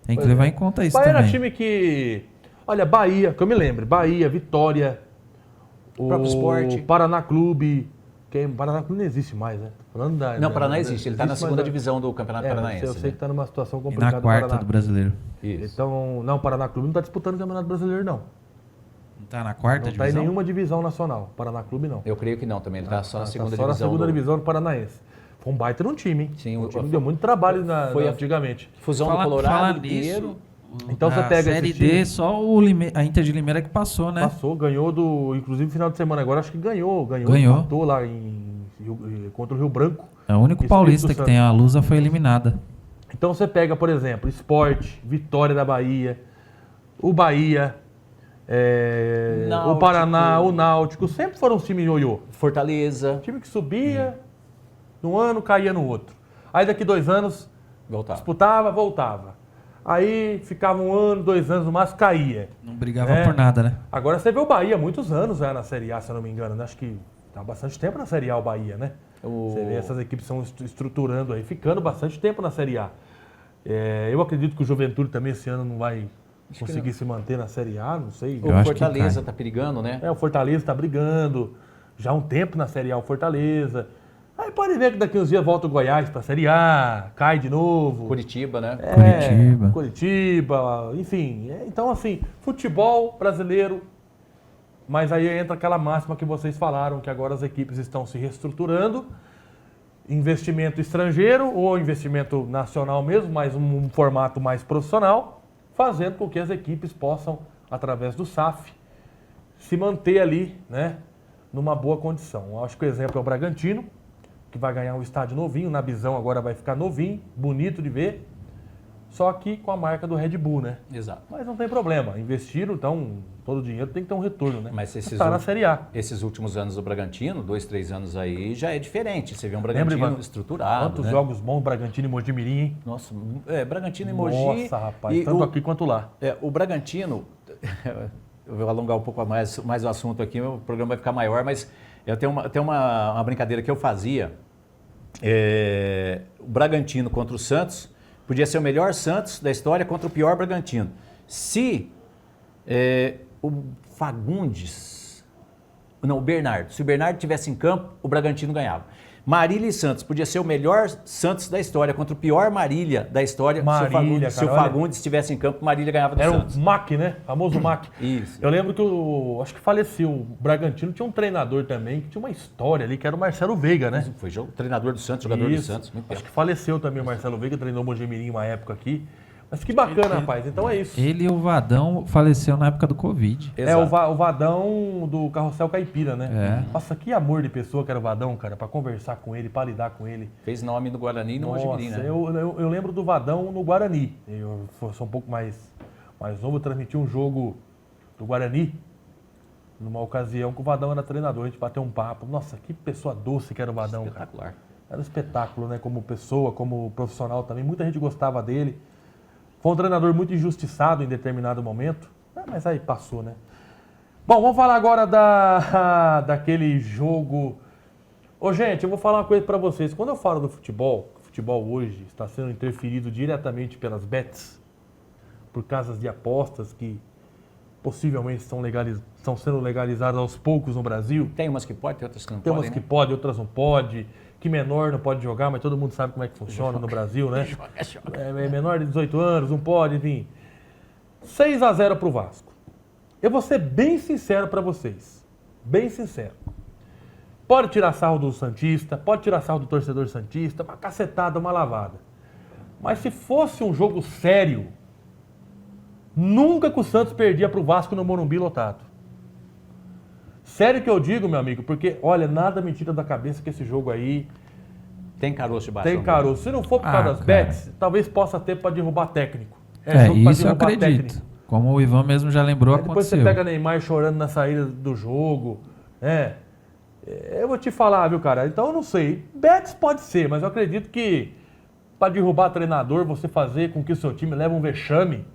C: Tem que
A: Pois
C: levar
A: é.
C: em conta isso
A: Bahia era
C: também.
A: time que... Olha, Bahia, que eu me lembro. Bahia, Vitória, o
B: próprio Sport.
A: Paraná Clube. Paraná Clube não existe mais, né? Tô falando
B: Não, o Paraná existe. Ele está na
A: existe,
B: segunda
A: mas-
B: divisão do Campeonato Paranaense.
A: Eu sei
B: né?
A: que está numa situação
C: E
A: complicada.
C: na
A: o
C: quarta
A: Paraná.
C: do Brasileiro.
B: Isso.
A: Então, não, o Paraná Clube não está disputando o Campeonato Brasileiro, não.
C: Não tá na quarta
A: Não está em
C: divisão?
A: nenhuma divisão nacional. Paraná Clube, não.
B: Eu creio que não também. Ele está só na
A: Tá
B: segunda
A: só
B: divisão.
A: na segunda
B: do-
A: divisão do Paranaense. Foi um baita num time, hein?
B: Sim,
A: o
B: o-
A: time deu muito trabalho
B: foi a-
A: antigamente.
B: Fusão do Colorado, Pinheiro.
A: Então você pega
C: Série
A: esse
C: D,
A: time-
C: só a Inter de Limeira que passou, né?
A: Passou, ganhou inclusive final de semana agora, acho que ganhou.
C: Ganhou.
A: Empatou lá contra o Rio Branco.
C: É o único
A: Espírito
C: paulista que
A: Santo.
C: tem. A Lusa foi eliminada.
A: Então você pega, por exemplo, Sport, Vitória da Bahia, o Bahia, o
B: Náutico.
A: Paraná, o Náutico, sempre foram os times ioiô.
B: Fortaleza.
A: Time que subia num ano, caía no outro. Aí daqui 2 anos,
B: Voltar.
A: disputava, voltava. Aí ficava 1 ano, 2 anos no máximo, caía.
C: Não brigava
A: É.
C: por nada, né?
A: Agora você vê o Bahia há muitos anos já na Série A, se eu não me engano, né? Acho que tá há bastante tempo na Série A o Bahia, né? Você vê essas equipes estão estruturando aí, ficando bastante tempo na Série A. Eu acredito que o Juventude também esse ano não vai conseguir se manter na Série A, não sei.
C: Eu
B: O
C: acho que
B: Fortaleza
C: cai.
B: está perigando, né?
A: O Fortaleza está brigando já há um tempo na Série A, o Fortaleza. Aí pode ver que daqui uns dias volta o Goiás para a Série A, cai de novo.
B: Curitiba, né?
A: Curitiba, enfim. Então, assim, futebol brasileiro, mas aí entra aquela máxima que vocês falaram, que agora as equipes estão se reestruturando, investimento estrangeiro ou investimento nacional mesmo, mas um formato mais profissional, fazendo com que as equipes possam, através do SAF, se manter ali, né, numa boa condição. Eu acho que o exemplo é o Bragantino, que vai ganhar um estádio novinho, na Bizão agora vai ficar novinho, bonito de ver, só que com a marca do Red Bull, né?
B: Exato.
A: Mas não tem problema, investiram, então todo o dinheiro tem que ter um retorno, né?
B: Mas esses
A: Está na Série A.
B: Esses últimos anos do Bragantino, 2, 3 anos aí, já é diferente. Você vê um
A: Lembra,
B: Bragantino
A: Ivan?
B: estruturado,
A: Quantos
B: né?
A: jogos bons Bragantino e Mojimirim, hein?
B: Nossa, Bragantino e Mogi.
A: Nossa, rapaz,
B: e
A: tanto
B: o,
A: aqui quanto lá.
B: o Bragantino, eu vou alongar um pouco mais o assunto aqui, o programa vai ficar maior, mas eu tenho uma brincadeira que eu fazia. O Bragantino contra o Santos podia ser o melhor Santos da história contra o pior Bragantino. Se o Fagundes, não, o Bernardo, se o Bernardo tivesse em campo, o Bragantino ganhava. Marília e Santos podia ser o melhor Santos da história contra o pior Marília da história.
A: Marília,
B: se o
A: cara, olha.
B: Fagundes estivesse em campo, Marília ganhava do
A: Era
B: Santos.
A: o MAC, né? O famoso MAC.
B: Isso.
A: Eu lembro que acho que faleceu, o Bragantino tinha um treinador também, que tinha uma história ali, que era o Marcelo Veiga, né?
B: Foi treinador do Santos, jogador do
A: Isso.
B: Santos. Muito
A: Acho
B: tempo.
A: que faleceu também o Marcelo Veiga, treinou o Mojimirim uma época aqui. Mas que bacana, rapaz. Então é isso.
C: Ele e o Vadão faleceram na época do Covid.
B: Exato.
A: O Vadão do Carrossel Caipira, né?
C: É.
A: Nossa, que amor de pessoa que era o Vadão, cara, pra conversar com ele, pra lidar com ele.
B: Fez nome no Guarani e no
A: Nossa,
B: Mojimirim, né?
A: eu lembro do Vadão no Guarani. Eu sou um pouco mais novo, eu transmiti um jogo do Guarani, numa ocasião que o Vadão era treinador, a gente bateu um papo. Nossa, que pessoa doce que era o Vadão, cara.
B: Espetacular.
A: Era um espetáculo, né? Como pessoa, como profissional também. Muita gente gostava dele. Foi um treinador muito injustiçado em determinado momento. Mas aí passou, né? Bom, vamos falar agora daquele jogo. Ô, gente, eu vou falar uma coisa pra vocês. Quando eu falo do futebol, o futebol hoje está sendo interferido diretamente pelas bets, por casas de apostas que possivelmente estão sendo legalizadas aos poucos no Brasil.
B: Tem umas que podem, tem outras que não
A: Tem
B: podem.
A: umas que podem, outras não podem. Que menor não pode jogar, mas todo mundo sabe como é que funciona no Brasil, né? É menor de 18 anos, não pode, enfim. 6-0 pro Vasco. Eu vou ser bem sincero para vocês. Bem sincero. Pode tirar sarro do Santista, pode tirar sarro do torcedor Santista, uma cacetada, uma lavada. Mas se fosse um jogo sério, nunca que o Santos perdia pro Vasco no Morumbi lotado. Sério que eu digo, meu amigo, porque, olha, nada me tira da cabeça que esse jogo aí...
B: Tem caroço debaixo.
A: Tem caroço. Se não for por causa das bets, talvez possa ter para derrubar técnico.
C: Isso eu
A: derrubar
C: acredito.
A: técnico.
C: Como o Ivan mesmo já lembrou,
A: Depois
C: aconteceu.
A: você pega Neymar chorando na saída do jogo. Eu vou te falar, viu, cara? Então eu não sei. Bets pode ser, mas eu acredito que para derrubar treinador, você fazer com que o seu time leve um vexame,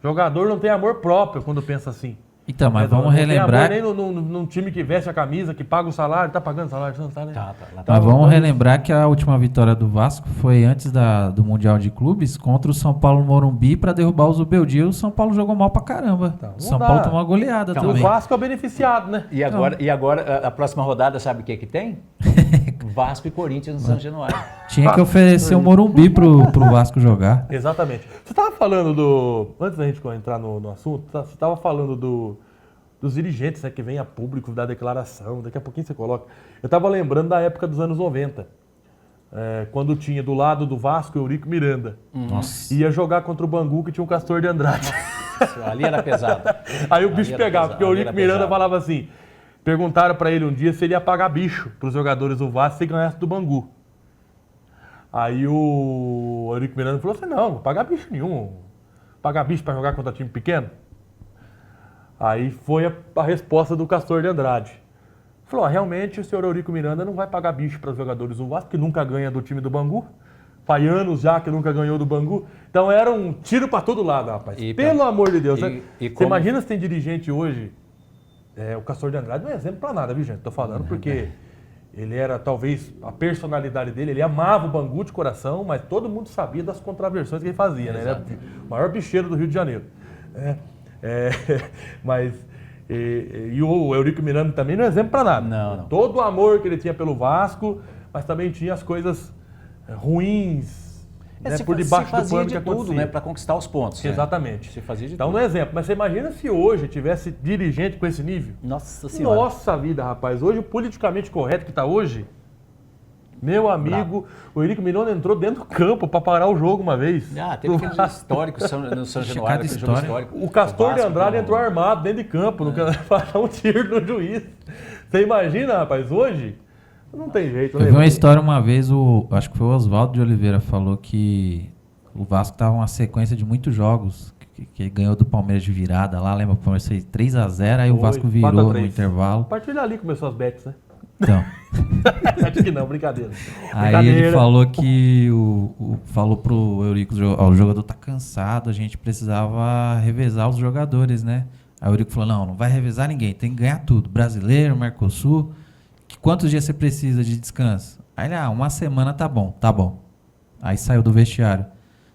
A: jogador não tem amor próprio quando pensa assim.
C: Então, mas
A: Não
C: vamos relembrar...
A: tem amor nem num time que veste a camisa, que paga o salário, tá pagando salário, não tá, né?
B: Tá.
C: Mas vamos relembrar que a última vitória do Vasco foi antes do Mundial de Clubes contra o São Paulo no Morumbi para derrubar o Zubeldia. O São Paulo jogou mal pra caramba.
A: Então,
C: o São Paulo tomou uma goleada
A: O
C: também.
A: Vasco é o beneficiado, né?
B: E agora a próxima rodada, sabe o que tem? Vasco e Corinthians no São Januário.
C: Tinha que oferecer o Morumbi pro Vasco jogar.
A: Exatamente. Você estava falando antes da gente entrar no assunto, você estava falando dos dirigentes, né, que vem a público dar declaração, daqui a pouquinho você coloca. Eu estava lembrando da época dos anos 90, quando tinha do lado do Vasco o Eurico Miranda.
C: Nossa.
A: Ia jogar contra o Bangu, que tinha um Castor de Andrade.
B: Ali era pesado.
A: Aí o bicho pegava, porque o
B: ali
A: Eurico
B: era
A: Miranda
B: pesado.
A: falava assim, perguntaram para ele um dia se ele ia pagar bicho para os jogadores do Vasco se ganhasse do Bangu. Aí o Eurico Miranda falou assim, não vou pagar bicho nenhum. Pagar bicho para jogar contra time pequeno? Aí foi a resposta do Castor de Andrade. Falou, realmente o senhor Eurico Miranda não vai pagar bicho para os jogadores do Vasco, que nunca ganha do time do Bangu. Faz anos já que nunca ganhou do Bangu. Então era um tiro para todo lado, rapaz. Pelo amor de Deus. Você imagina se tem dirigente hoje... o Castor de Andrade não é exemplo para nada, viu, gente? Tô falando porque ele era, talvez, a personalidade dele, ele amava o Bangu de coração, mas todo mundo sabia das contraversões que ele fazia, né? Ele era o maior bicheiro do Rio de Janeiro. Mas o Eurico Miranda também não é exemplo para nada.
B: Não.
A: Todo o amor que ele tinha pelo Vasco, mas também tinha as coisas ruins, né, por debaixo do pano que acontecia.
B: Tudo, né, para conquistar os pontos.
A: Exatamente.
B: Né? Se fazia de
A: então,
B: tudo.
A: não é exemplo. Mas você imagina se hoje tivesse dirigente com esse nível?
B: Nossa Senhora.
A: Nossa vida, rapaz. Hoje, o politicamente correto que está hoje, meu amigo, o Eurico Miranda entrou dentro do campo para parar o jogo uma vez.
B: Teve aquele histórico no São Januário, aquele jogo histórico.
A: O Castor de Andrade entrou armado dentro de campo, para dar um tiro no juiz. Você imagina, rapaz, hoje... Não tem jeito, né?
C: Eu vi uma história uma vez, acho que foi o Oswaldo de Oliveira, falou que o Vasco estava uma sequência de muitos jogos, que ganhou do Palmeiras de virada lá, lembra? O Palmeiras fez 3-0, aí o Vasco virou no intervalo.
A: A partir dali começou as bets, né?
C: Então.
A: Acho que não, brincadeira.
C: Aí ele falou que falou pro Eurico, o jogador tá cansado, a gente precisava revezar os jogadores, né? Aí o Eurico falou, não vai revezar ninguém, tem que ganhar tudo, brasileiro, Mercosul. Quantos dias você precisa de descanso? Aí ele, uma semana tá bom. Aí saiu do vestiário.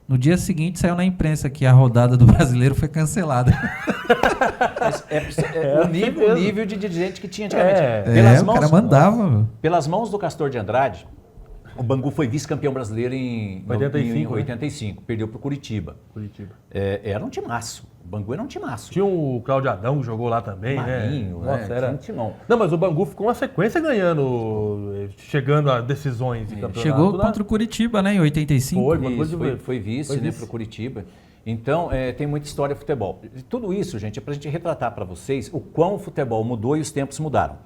C: No dia seguinte saiu na imprensa que a rodada do brasileiro foi cancelada.
B: O nível de dirigente que tinha antigamente.
C: O cara mandava.
B: Pelas mãos do Castor de Andrade, o Bangu foi vice-campeão brasileiro em 85. Perdeu para o Curitiba. Era um timaço. O Bangu era um timaço.
A: Tinha o Cláudio Adão que jogou lá também,
B: Marinho,
A: né? Nossa, era
B: um timão.
A: Não, mas o Bangu ficou uma sequência ganhando, chegando a decisões de campeonato.
C: Chegou contra o Curitiba, né, em 85.
B: Foi vice, né, para o Curitiba. Então, tem muita história de futebol. Tudo isso, gente, é para a gente retratar para vocês o quão o futebol mudou e os tempos mudaram.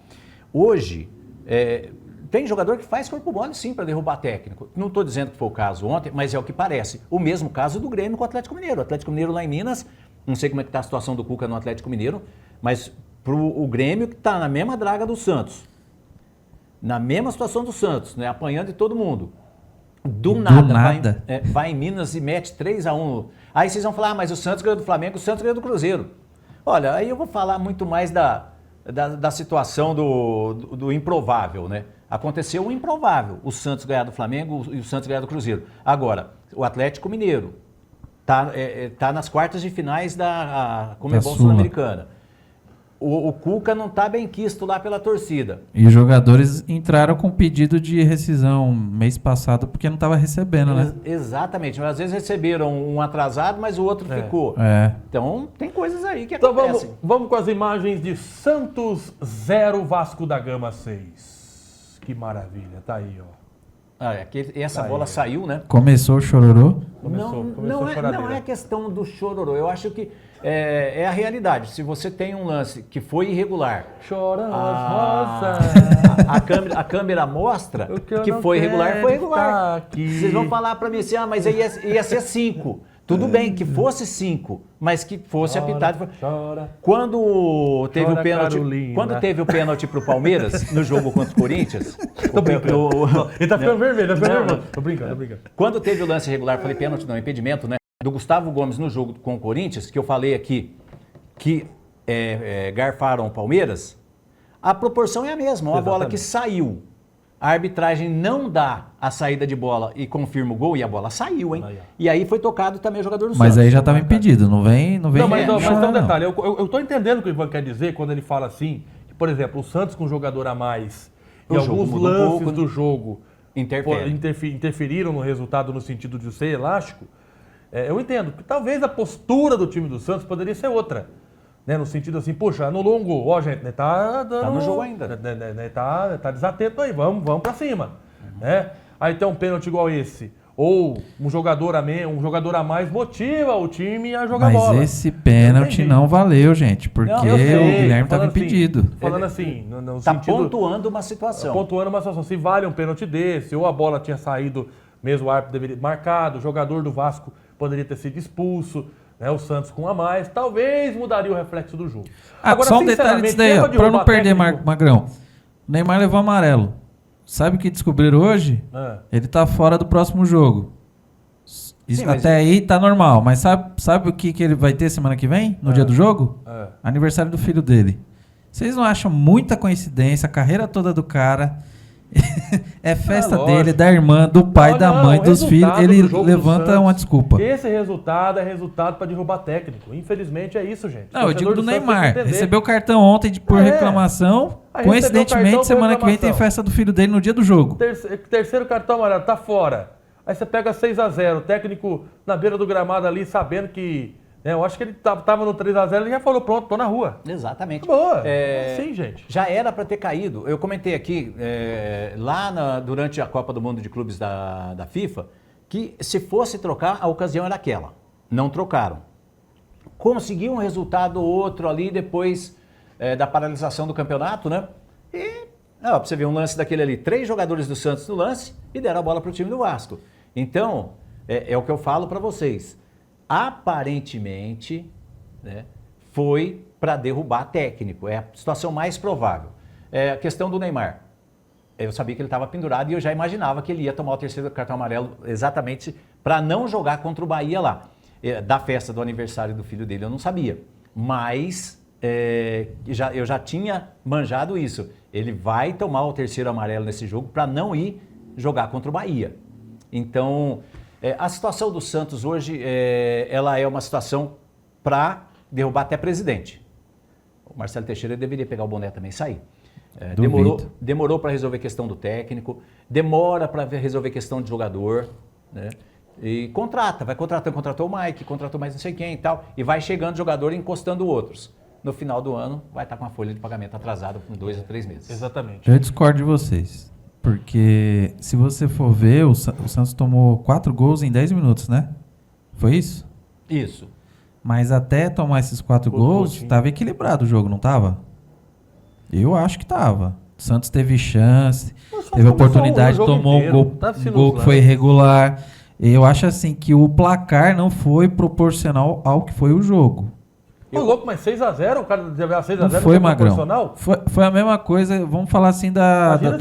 B: Hoje, tem jogador que faz corpo mole, sim, para derrubar técnico. Não estou dizendo que foi o caso ontem, mas é o que parece. O mesmo caso do Grêmio com o Atlético Mineiro. O Atlético Mineiro lá em Minas, não sei como é que está a situação do Cuca no Atlético Mineiro, mas o Grêmio que está na mesma draga do Santos, na mesma situação do Santos, né, apanhando de todo mundo. Do nada. Vai em Minas e mete 3-1. Aí vocês vão falar, mas o Santos ganhou do Flamengo, o Santos ganhou do Cruzeiro. Olha, aí eu vou falar muito mais da situação do improvável, né? Aconteceu o improvável, o Santos ganhar do Flamengo e o Santos ganhar do Cruzeiro. Agora, o Atlético Mineiro Tá nas quartas de finais da Conmebol
C: Sula.
B: Sul-Americana. O Cuca não está bem quisto lá pela torcida.
C: E os jogadores entraram com pedido de rescisão mês passado porque não estava recebendo, né?
B: Exatamente. Mas às vezes receberam um atrasado, mas o outro ficou. Então, tem coisas aí que
A: Então
B: acontecem.
A: vamos com as imagens de Santos 0, Vasco da Gama 6. Que maravilha, tá aí, ó.
B: Essa
A: Tá
B: bola
A: aí.
B: saiu, né?
C: Começou o chororô.
A: Começou a
B: Não
A: choradeira.
B: é questão do chororô. Eu acho que é a realidade. Se você tem um lance que foi irregular,
A: Chora as
B: a,
A: rosas.
B: a câmera mostra
A: O que eu
B: que
A: não
B: foi irregular,
A: quero
B: foi
A: está
B: irregular.
A: aqui.
B: Vocês vão falar pra mim assim, mas aí ia ser 5. Tudo bem que fosse 5, mas que fosse apitado.
A: Chora.
B: Quando teve
A: Chora,
B: o pênalti,
A: Carolina.
B: quando teve o pênalti pro Palmeiras no jogo contra o Corinthians,
A: Tô brincando. Ele tá ficando vermelho, tá ficando
B: Não,
A: vermelho.
B: não.
A: Tô brincando.
B: quando teve o lance irregular, falei pênalti não, impedimento, né? Do Gustavo Gomes no jogo com o Corinthians, que eu falei aqui que garfaram o Palmeiras, a proporção é a mesma. Uma bola que saiu, a arbitragem não dá a saída de bola e confirma o gol e a bola saiu, hein?
A: Aí, ó.
B: E aí foi tocado também o jogador do
C: Mas
B: Santos.
C: aí já estava impedido, não vem
A: Não, mas tem
C: chorar,
A: um
C: não.
A: detalhe. Eu tô entendendo o que o Ivan quer dizer quando ele fala assim, que, por exemplo, o Santos com um jogador a mais e
B: O jogo
A: alguns
B: muda um
A: lances
B: pouco, né?
A: do jogo
B: Interfere.
A: interferiram no resultado no sentido de ser elástico. Eu entendo que talvez a postura do time do Santos poderia ser outra. Né, no sentido assim, poxa, anulou um gol. Ó, gente, né, tá
B: no jogo ainda.
A: Né, tá desatento aí, vamos pra cima. Né? Aí tem um pênalti igual esse. Ou um jogador a mais motiva o time a jogar bola.
C: Mas esse pênalti não valeu, gente, porque
B: Não,
C: o
B: eu sei,
C: Guilherme
A: tô falando
C: estava impedido.
A: Falando assim, no
B: Está
A: sentido...
B: pontuando uma situação.
A: Pontuando uma situação. Se vale um pênalti desse, ou a bola tinha saído, mesmo o árbitro deveria marcado, o jogador do Vasco poderia ter sido expulso, né, o Santos com um a mais, talvez mudaria o reflexo do jogo.
C: Só um detalhe disso daí,
A: sinceramente,
C: para não perder,
A: técnico-
C: Magrão. O Neymar levou amarelo. Sabe o que descobriram hoje? Ele tá fora do próximo jogo. Isso,
B: Sim, mas-
C: até aí tá normal, mas sabe o que ele vai ter semana que vem, no dia do jogo? Aniversário do filho dele. Vocês não acham muita coincidência a carreira toda do cara? É festa
A: lógico.
C: dele, da irmã, do pai, da mãe,
A: o
C: dos filhos.
A: resultado
C: Ele
A: do jogo do
C: levanta
A: Santos,
C: uma desculpa.
A: Esse resultado é resultado para derrubar técnico. Infelizmente é isso, gente.
C: Não, eu digo do
A: Santos tem que
C: Neymar.
A: entender.
C: Recebeu o cartão ontem por reclamação.
A: Aí recebeu o
C: Coincidentemente,
A: cartão por
C: semana que vem tem
A: reclamação.
C: festa do filho dele no dia do jogo.
A: Terceiro cartão amarelo, tá fora. Aí você pega 6-0, o técnico na beira do gramado ali, sabendo que... né, eu acho que ele tava no 3-0, ele já falou, pronto, tô na rua.
B: Exatamente.
A: Boa, sim, gente.
B: Já era para ter caído. Eu comentei aqui, durante a Copa do Mundo de Clubes da FIFA, que se fosse trocar, a ocasião era aquela. Não trocaram. Conseguiu um resultado ou outro ali depois da paralisação do campeonato, né? E, para você ver um lance daquele ali, 3 jogadores do Santos no lance e deram a bola para o time do Vasco. Então, é o que eu falo para vocês. Aparentemente, né, foi para derrubar técnico. É a situação mais provável. A questão do Neymar. Eu sabia que ele estava pendurado e eu já imaginava que ele ia tomar o terceiro cartão amarelo exatamente para não jogar contra o Bahia lá. Da festa do aniversário do filho dele eu não sabia. Mas eu já tinha manjado isso. Ele vai tomar o terceiro amarelo nesse jogo para não ir jogar contra o Bahia. Então... a situação do Santos hoje, ela é uma situação para derrubar até presidente. O Marcelo Teixeira deveria pegar o boné também e sair. Demorou para resolver a questão do técnico, demora para resolver a questão de jogador, né? E contratou o Mike, contratou mais não sei quem e tal, e vai chegando jogador e encostando outros. No final do ano, vai estar com a folha de pagamento atrasada com 2 a 3 meses.
A: Exatamente.
C: Eu discordo de vocês. Porque se você for ver, o Santos tomou 4 gols em 10 minutos, né? Foi isso?
B: Isso.
C: Mas até tomar esses 4 gols, estava equilibrado o jogo, não estava? Eu acho que estava. O Santos teve chance, teve oportunidade, tomou um gol que foi irregular. Eu acho assim que o placar não foi proporcional ao que foi o jogo.
A: Ô, louco, mas 6-0, o cara deve 6-0
C: Não foi, Magrão.
A: proporcional?
C: Foi a mesma coisa, vamos falar assim do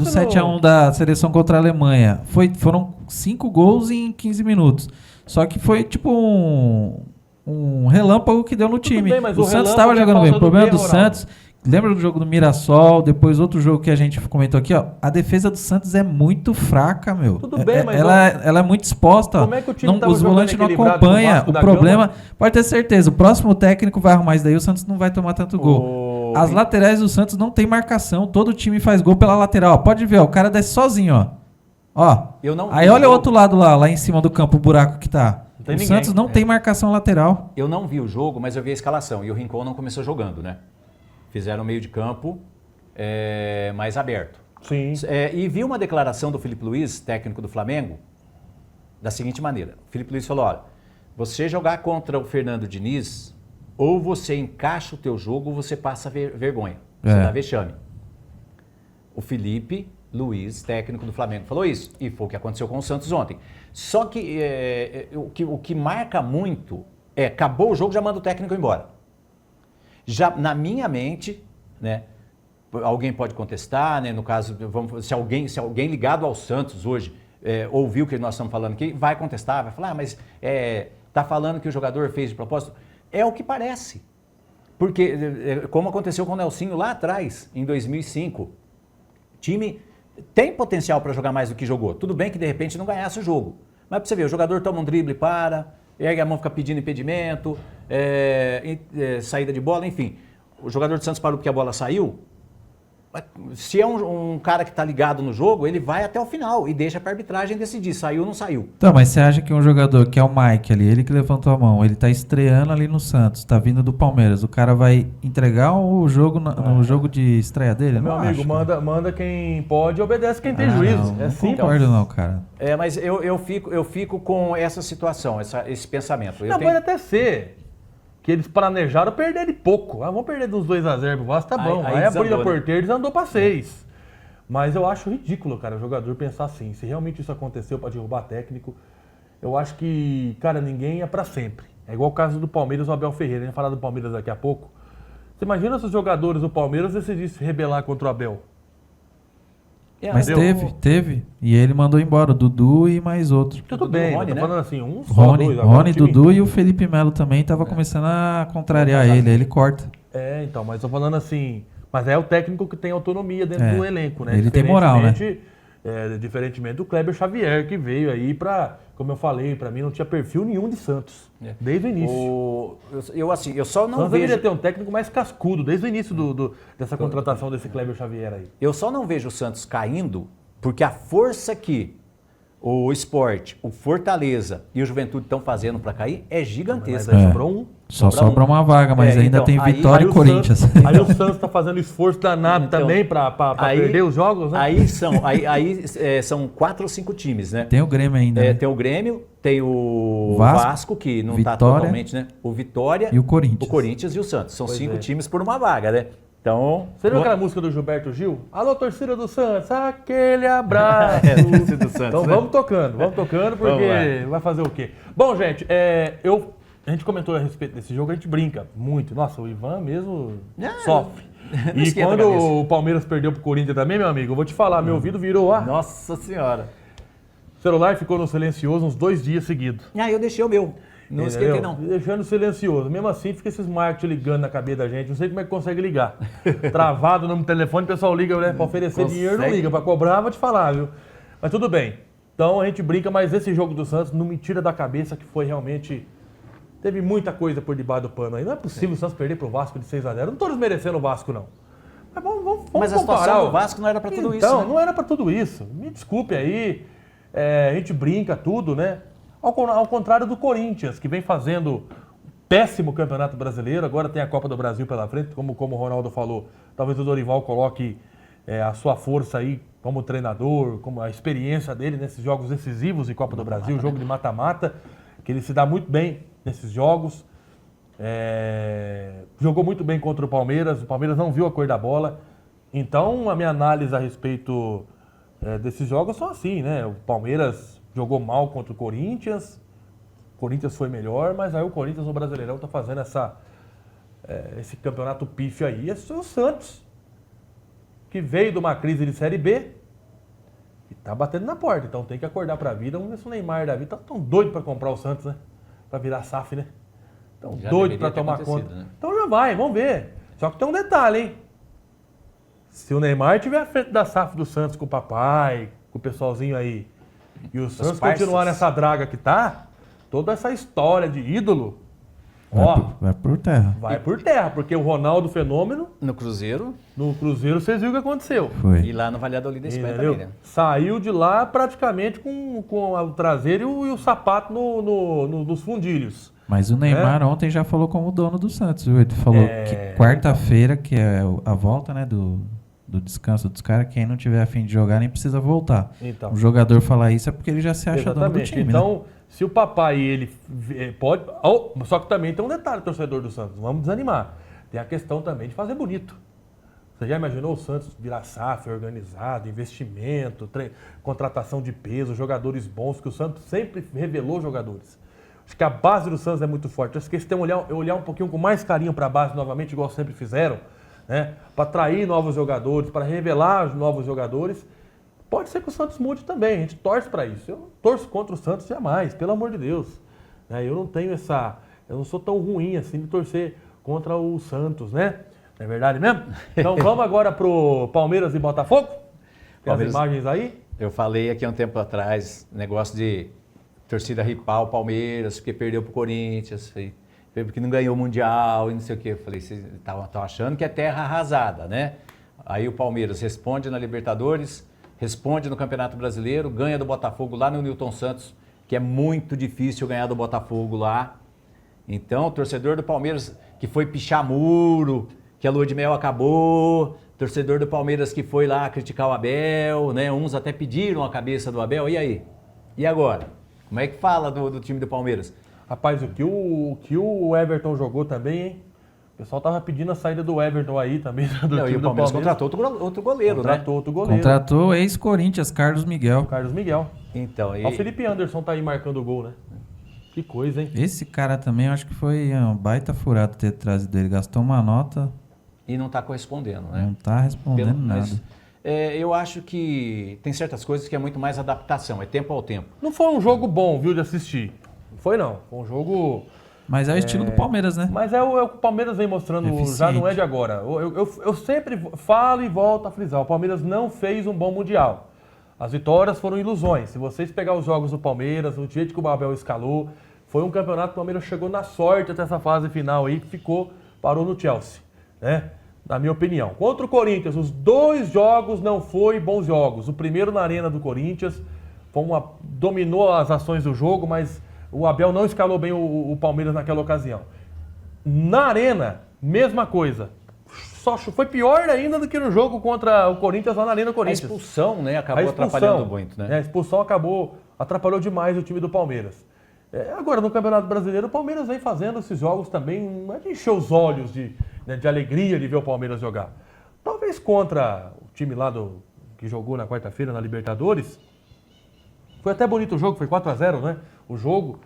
A: se não-
C: 7-1 da seleção contra a Alemanha. Foram 5 gols em 15 minutos. Só que foi tipo um relâmpago que deu no time.
A: bem, mas
C: o
A: o
C: Santos
A: relâmpago
C: estava
A: é
C: jogando bem.
A: falta
C: O problema
A: do
C: do
A: quê, Ronaldo?
C: Santos Lembra do jogo do Mirassol, depois outro jogo que a gente comentou aqui, ó. A defesa do Santos é muito fraca, meu.
A: Tudo bem, mas
C: ela é muito exposta.
A: Como é que o time tava
C: os volantes não
A: jogando
C: acompanham.
A: equilibrado com o Vasco
C: O
A: da
C: problema,
A: Gama?
C: pode ter certeza, o próximo técnico vai arrumar isso daí, o Santos não vai tomar tanto gol. As laterais do Santos não tem marcação, todo time faz gol pela lateral. Ó, pode ver, ó, o cara desce sozinho, ó. Ó. Aí olha o outro lado lá em cima do campo, o buraco que tá. O
A: ninguém.
C: Santos não tem marcação lateral.
B: Eu não vi o jogo, mas eu vi a escalação. E o Rincon não começou jogando, né? Fizeram meio de campo mais aberto.
A: Sim.
B: E vi uma declaração do Felipe Luiz, técnico do Flamengo, da seguinte maneira. O Felipe Luiz falou, olha, você jogar contra o Fernando Diniz, ou você encaixa o teu jogo, ou você passa vergonha. Você dá vexame. O Felipe Luiz, técnico do Flamengo, falou isso. E foi o que aconteceu com o Santos ontem. Só que o que marca muito acabou o jogo, já manda o técnico embora. Já na minha mente, né? Alguém pode contestar, né? No caso, se alguém ligado ao Santos hoje ouviu o que nós estamos falando aqui, vai contestar, vai falar, mas tá falando que o jogador fez de propósito. É o que parece. Porque, como aconteceu com o Nelsinho lá atrás, em 2005, o time tem potencial para jogar mais do que jogou. Tudo bem que de repente não ganhasse o jogo. Mas para você ver, o jogador toma um drible e ergue a mão, fica pedindo impedimento, saída de bola, enfim. O jogador do Santos parou porque a bola saiu. Se é um cara que está ligado no jogo, ele vai até o final e deixa para a arbitragem decidir, saiu ou não saiu.
C: Então, mas você acha que um jogador, que é o Mike ali, ele que levantou a mão, ele está estreando ali no Santos, está vindo do Palmeiras, o cara vai entregar o jogo no jogo de estreia dele?
A: Meu amigo, manda quem pode e obedece quem tem juízo.
C: Não concordo não, cara.
B: Mas eu fico com essa situação, esse pensamento.
A: Pode até ser que eles planejaram perder de pouco. Vamos perder dos 2-0 pro Vasco, tá bom. Aí abriu a porteira e eles andou pra 6. Mas eu acho ridículo, cara, o jogador pensar assim. Se realmente isso aconteceu pra derrubar técnico, eu acho que, cara, ninguém é pra sempre. É igual o caso do Palmeiras e o Abel Ferreira. A gente vai falar do Palmeiras daqui a pouco. Você imagina se os jogadores do Palmeiras decidissem se rebelar contra o Abel?
C: Mas teve. E ele mandou embora o Dudu e mais outro.
A: Tudo bem,
B: Rony,
A: tô falando assim,
C: Rony, Dudu e o Felipe Melo também tava começando a contrariar ele, aí ele corta.
A: Então, mas tô falando assim, mas é o técnico que tem autonomia dentro do elenco, né?
C: Ele tem moral, né?
A: Diferentemente do Kleber Xavier, que veio aí como eu falei, pra mim não tinha perfil nenhum de Santos, desde o início.
B: Eu só não
A: Santos
B: vejo...
A: deveria ter um técnico mais cascudo, desde o início dessa contratação desse Kleber Xavier aí.
B: Eu só não vejo o Santos caindo, porque a força que o Sport, o Fortaleza e o Juventude estão fazendo para cair é gigantesca.
A: Mas aí sobrou um.
C: Só sobra uma vaga, mas ainda tem Vitória e Corinthians.
A: Aí o Santos está fazendo esforço danado também para perder os jogos, né?
B: Aí são 4 ou 5 times, né?
C: Tem o Grêmio ainda. Né?
B: Tem o Grêmio, tem o Vasco que não está totalmente, né? O Vitória
C: e o Corinthians.
B: O Corinthians e o Santos. São 5 times por uma vaga, né? Então,
A: você viu aquela música do Gilberto Gil? Alô, torcida do Santos, aquele abraço.
B: Torcida do Santos,
A: então vamos tocando, porque vai fazer o quê? Bom, gente, a gente comentou a respeito desse jogo, a gente brinca muito. Nossa, o Ivan mesmo sofre. E quando o Palmeiras perdeu pro Corinthians também, meu amigo, eu vou te falar, meu ouvido virou
B: Nossa Senhora.
A: O celular ficou no silencioso uns 2 dias seguidos.
B: Eu deixei o meu. Não esquentei, não.
A: Deixando silencioso. Mesmo assim, fica esses marketing ligando na cabeça da gente. Não sei como é que consegue ligar. Travado no telefone, o pessoal liga, né? Pra oferecer dinheiro, não liga. Pra cobrar, vou te falar, viu? Mas tudo bem. Então a gente brinca, mas esse jogo do Santos não me tira da cabeça que foi realmente... Teve muita coisa por debaixo do pano aí. Não é possível o Santos perder pro Vasco de 6-0. Não tô desmerecendo o Vasco, não. Mas vamos
B: mas a situação do Vasco não era pra tudo isso,
A: Então,
B: né?
A: não era pra tudo isso. Me desculpe aí. A gente brinca tudo, né? Ao contrário do Corinthians, que vem fazendo um péssimo Campeonato Brasileiro, agora tem a Copa do Brasil pela frente, como o Ronaldo falou, talvez o Dorival coloque a sua força aí como treinador, como a experiência dele nesses jogos decisivos de Copa do Brasil, jogo de mata-mata, que ele se dá muito bem nesses jogos. Jogou muito bem contra o Palmeiras não viu a cor da bola. Então, a minha análise a respeito desses jogos são assim, né? O Palmeiras jogou mal contra o Corinthians foi melhor, mas aí o Corinthians no Brasileirão está fazendo esse campeonato pífio aí. Esse é o Santos, que veio de uma crise de Série B e tá batendo na porta. Então tem que acordar para a vida. Vamos ver se o Neymar da vida tá tão doido para comprar o Santos, né? Para virar SAF, né? Tão doido para tomar conta. Né? Então já vai, vamos ver. Só que tem um detalhe, hein? Se o Neymar estiver à frente da SAF do Santos com o papai, com o pessoalzinho aí, e o Santos continuar nessa draga que tá, toda essa história de ídolo,
C: vai por terra.
A: Vai por terra, porque o Ronaldo Fenômeno,
B: No Cruzeiro
A: vocês viram o que aconteceu.
C: Foi.
B: e lá no Valladolid da Espanha
A: Entendeu?
B: também, né?
A: Saiu de lá praticamente com o traseiro e o sapato nos fundilhos.
C: Mas o Neymar ontem já falou como dono do Santos, viu? Ele falou que quarta-feira, que é a volta, né, do descanso dos caras, quem não tiver a fim de jogar nem precisa voltar.
A: Então.
C: O jogador falar isso é porque ele já se acha dono do time,
A: Então,
C: né?
A: se o papai ele pode... só que também tem um detalhe, torcedor do Santos, vamos desanimar. Tem a questão também de fazer bonito. Você já imaginou o Santos virar SAF, organizado, investimento, contratação de peso, jogadores bons, que o Santos sempre revelou jogadores. Acho que a base do Santos é muito forte. Acho que eles têm que olhar um pouquinho com mais carinho para a base novamente, igual sempre fizeram, né? Para atrair novos jogadores, para revelar novos jogadores. Pode ser que o Santos mude também, a gente torce para isso. Eu não torço contra o Santos jamais, pelo amor de Deus. Eu não tenho eu não sou tão ruim assim de torcer contra o Santos, né? Não é verdade mesmo? Então vamos agora pro Palmeiras e Botafogo? Tem as imagens aí?
B: Eu falei aqui há um tempo atrás, negócio de torcida ripar o Palmeiras, porque perdeu pro Corinthians, porque não ganhou o Mundial e não sei o quê. Eu falei, vocês estão achando que é terra arrasada, né? Aí o Palmeiras responde na Libertadores, responde no Campeonato Brasileiro, ganha do Botafogo lá no Newton Santos, que é muito difícil ganhar do Botafogo lá. Então, o torcedor do Palmeiras que foi pichar muro, que a lua de mel acabou, torcedor do Palmeiras que foi lá criticar o Abel, né? Uns até pediram a cabeça do Abel, e aí? E agora? Como é que fala do time do Palmeiras?
A: Rapaz, o que o Everton jogou também, hein? O pessoal tava pedindo a saída do Everton aí também, do
B: Não,
A: time
B: e o
A: do
B: Palmeiras
A: Palmeiras.
B: contratou outro goleiro, né?
A: Outro goleiro.
C: Contratou o ex-Corinthians, Carlos Miguel.
A: Carlos Miguel.
B: Então,
A: O Felipe Anderson tá aí marcando o gol, né? Que coisa, hein?
C: Esse cara também, eu acho que foi um baita furado ter trazido ele. Gastou uma nota,
B: E não está correspondendo, né?
C: não tá respondendo nada.
B: Mas, eu acho que tem certas coisas que é muito mais adaptação, é tempo ao tempo.
A: Não foi um jogo bom, viu, de assistir. Não foi, não. Foi um jogo...
C: Mas é o estilo do Palmeiras, né?
A: Mas é o que o Palmeiras vem mostrando,
C: Eficiente.
A: já não é de agora. Eu sempre falo e volto a frisar, o Palmeiras não fez um bom Mundial. As vitórias foram ilusões. Se vocês pegar os jogos do Palmeiras, o jeito que o Abel escalou, foi um campeonato que o Palmeiras chegou na sorte até essa fase final aí, que parou no Chelsea, né? Na minha opinião. Contra o Corinthians, os 2 jogos não foram bons jogos. O primeiro na arena do Corinthians, dominou as ações do jogo, mas o Abel não escalou bem o Palmeiras naquela ocasião. Na arena, mesma coisa. Só foi pior ainda do que no jogo contra o Corinthians lá na arena do
B: A
A: Corinthians.
B: expulsão, né, acabou atrapalhando muito, né?
A: A expulsão atrapalhou demais o time do Palmeiras. Agora, no Campeonato Brasileiro, o Palmeiras vem fazendo esses jogos também, não é de encher os olhos de alegria de ver o Palmeiras jogar. Talvez contra o time lá que jogou na quarta-feira na Libertadores, foi até bonito o jogo, foi 4-0, né? O jogo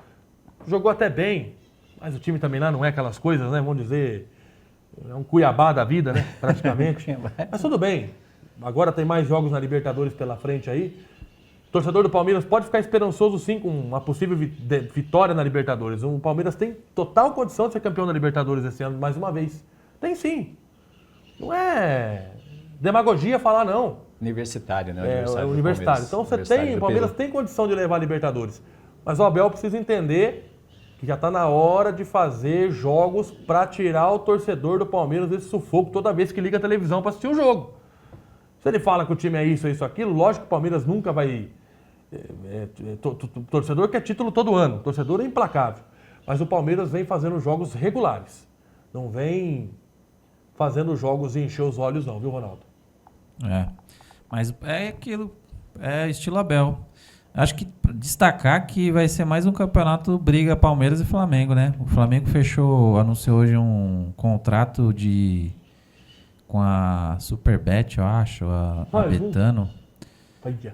A: jogou até bem, mas o time também lá não é aquelas coisas, né? Vamos dizer, é um Cuiabá da vida, né? Praticamente. Mas tudo bem, agora tem mais jogos na Libertadores pela frente aí. O torcedor do Palmeiras pode ficar esperançoso sim com uma possível vitória na Libertadores. O Palmeiras tem total condição de ser campeão da Libertadores esse ano, mais uma vez. Tem sim. Não é demagogia falar não.
B: Universitário, né?
A: É universitário. Então o Palmeiras tem condição de levar a Libertadores. Mas o Abel precisa entender que já está na hora de fazer jogos para tirar o torcedor do Palmeiras desse sufoco toda vez que liga a televisão para assistir o jogo. Se ele fala que o time é isso, aquilo, lógico que o Palmeiras nunca vai... torcedor quer título todo ano, torcedor é implacável. Mas o Palmeiras vem fazendo jogos regulares. Não vem fazendo jogos e encher os olhos não, viu, Ronaldo?
C: Mas é aquilo, é estilo Abel. Acho que destacar que vai ser mais um campeonato briga Palmeiras e Flamengo, né? O Flamengo anunciou hoje um contrato com a Superbet, eu acho, a Betano.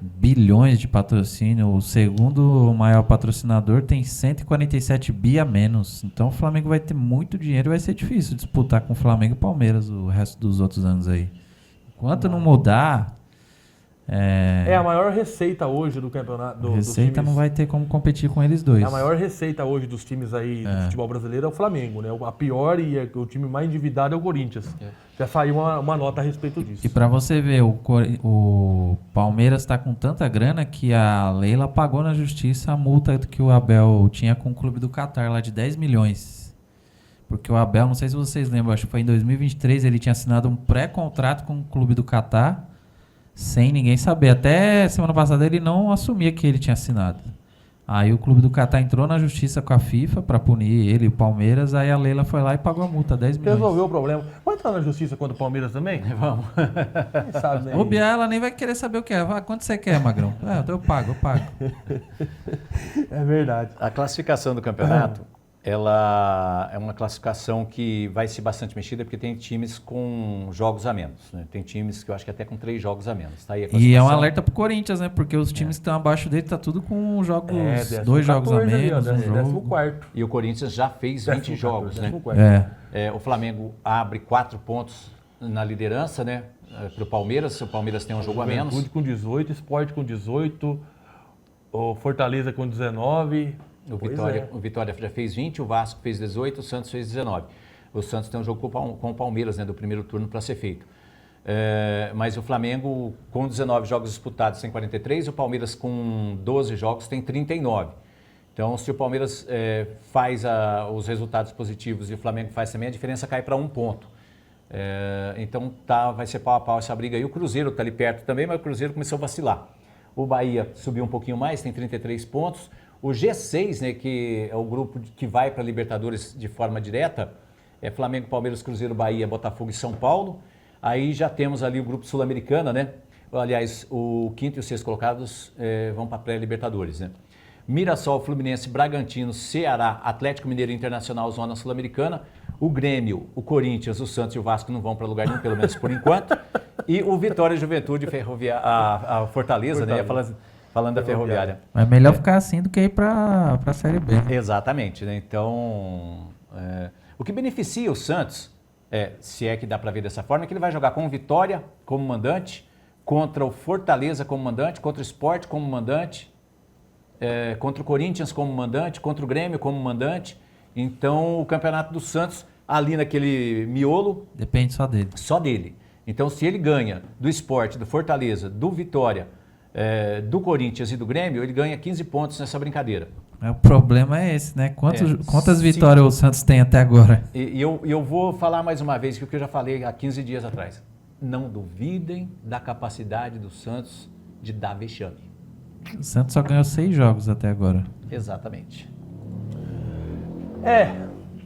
C: Bilhões de patrocínio. O segundo maior patrocinador tem 147 bi a menos. Então o Flamengo vai ter muito dinheiro e vai ser difícil disputar com o Flamengo e Palmeiras o resto dos outros anos aí. Enquanto não mudar,
A: É a maior receita hoje do campeonato. Dos
C: Receita
A: times,
C: não vai ter como competir com eles dois.
A: a maior receita hoje dos times aí do futebol brasileiro é o Flamengo, né? A pior e o time mais endividado é o Corinthians. Já saiu uma nota a respeito disso.
C: E pra você ver, o Palmeiras tá com tanta grana que a Leila pagou na justiça a multa que o Abel tinha com o clube do Catar, lá de 10 milhões. Porque o Abel, não sei se vocês lembram, acho que foi em 2023, ele tinha assinado um pré-contrato com o clube do Catar, sem ninguém saber. Até semana passada ele não assumia que ele tinha assinado. Aí o clube do Catar entrou na justiça com a FIFA para punir ele e o Palmeiras. Aí a Leila foi lá e pagou a multa, 10 milhões.
A: Resolveu o problema. Vai entrar na justiça contra o Palmeiras também?
B: Vamos.
A: Quem sabe, né?
C: O Biá, ela nem vai querer saber o que é. Vai, quanto você quer, Magrão? Então eu pago.
A: É verdade.
B: A classificação do campeonato, ela é uma classificação que vai ser bastante mexida porque tem times com jogos a menos, né? Tem times que eu acho que até com 3 jogos a menos. Tá aí a
C: E é um
B: classificação.
C: alerta pro Corinthians, né? Porque os times que estão abaixo dele tá tudo com jogos,
A: 14
C: 2 jogos a
A: ali, ó,
C: menos, um jogo.
A: 14º.
B: E o Corinthians já fez 20 jogos, né?
A: 14º.
B: O Flamengo abre 4 pontos na liderança, né? Para o Palmeiras. O Palmeiras tem um jogo a menos.
A: Juventude com 18, Sport com 18, o Fortaleza com 19.
B: O Vitória já fez 20, o Vasco fez 18, o Santos fez 19. O Santos tem um jogo com o Palmeiras, né, do primeiro turno para ser feito. Mas o Flamengo, com 19 jogos disputados, tem 43, o Palmeiras com 12 jogos tem 39. Então, se o Palmeiras faz os resultados positivos e o Flamengo faz também, a diferença cai para 1 ponto. Então, vai ser pau a pau essa briga aí. O Cruzeiro está ali perto também, mas o Cruzeiro começou a vacilar. O Bahia subiu um pouquinho mais, tem 33 pontos. O G6, né, que é o grupo que vai para a Libertadores de forma direta, é Flamengo, Palmeiras, Cruzeiro, Bahia, Botafogo e São Paulo. Aí já temos ali o grupo sul-americano, né? Aliás, o quinto e o sexto colocados vão para a pré-Libertadores, né? Mirassol, Fluminense, Bragantino, Ceará, Atlético Mineiro, Internacional, Zona Sul-Americana. O Grêmio, o Corinthians, o Santos e o Vasco não vão para lugar nenhum, pelo menos por enquanto. E o Vitória, Juventude, a Fortaleza, né? Falando da Ferroviária.
C: É melhor ficar assim do que ir para a Série B.
B: Exatamente, né? Então, o que beneficia o Santos, se é que dá para ver dessa forma, é que ele vai jogar com o Vitória como mandante, contra o Fortaleza como mandante, contra o Sport como mandante, contra o Corinthians como mandante, contra o Grêmio como mandante. Então, o campeonato do Santos, ali naquele miolo...
C: Depende só dele.
B: Só dele. Então, se ele ganha do Sport, do Fortaleza, do Vitória, do Corinthians e do Grêmio, ele ganha 15 pontos nessa brincadeira.
C: O problema é esse, né? Quantas vitórias o Santos tem até agora?
B: E eu vou falar mais uma vez o que eu já falei há 15 dias atrás. Não duvidem da capacidade do Santos de dar vexame.
C: O Santos só ganhou 6 jogos até agora.
B: Exatamente.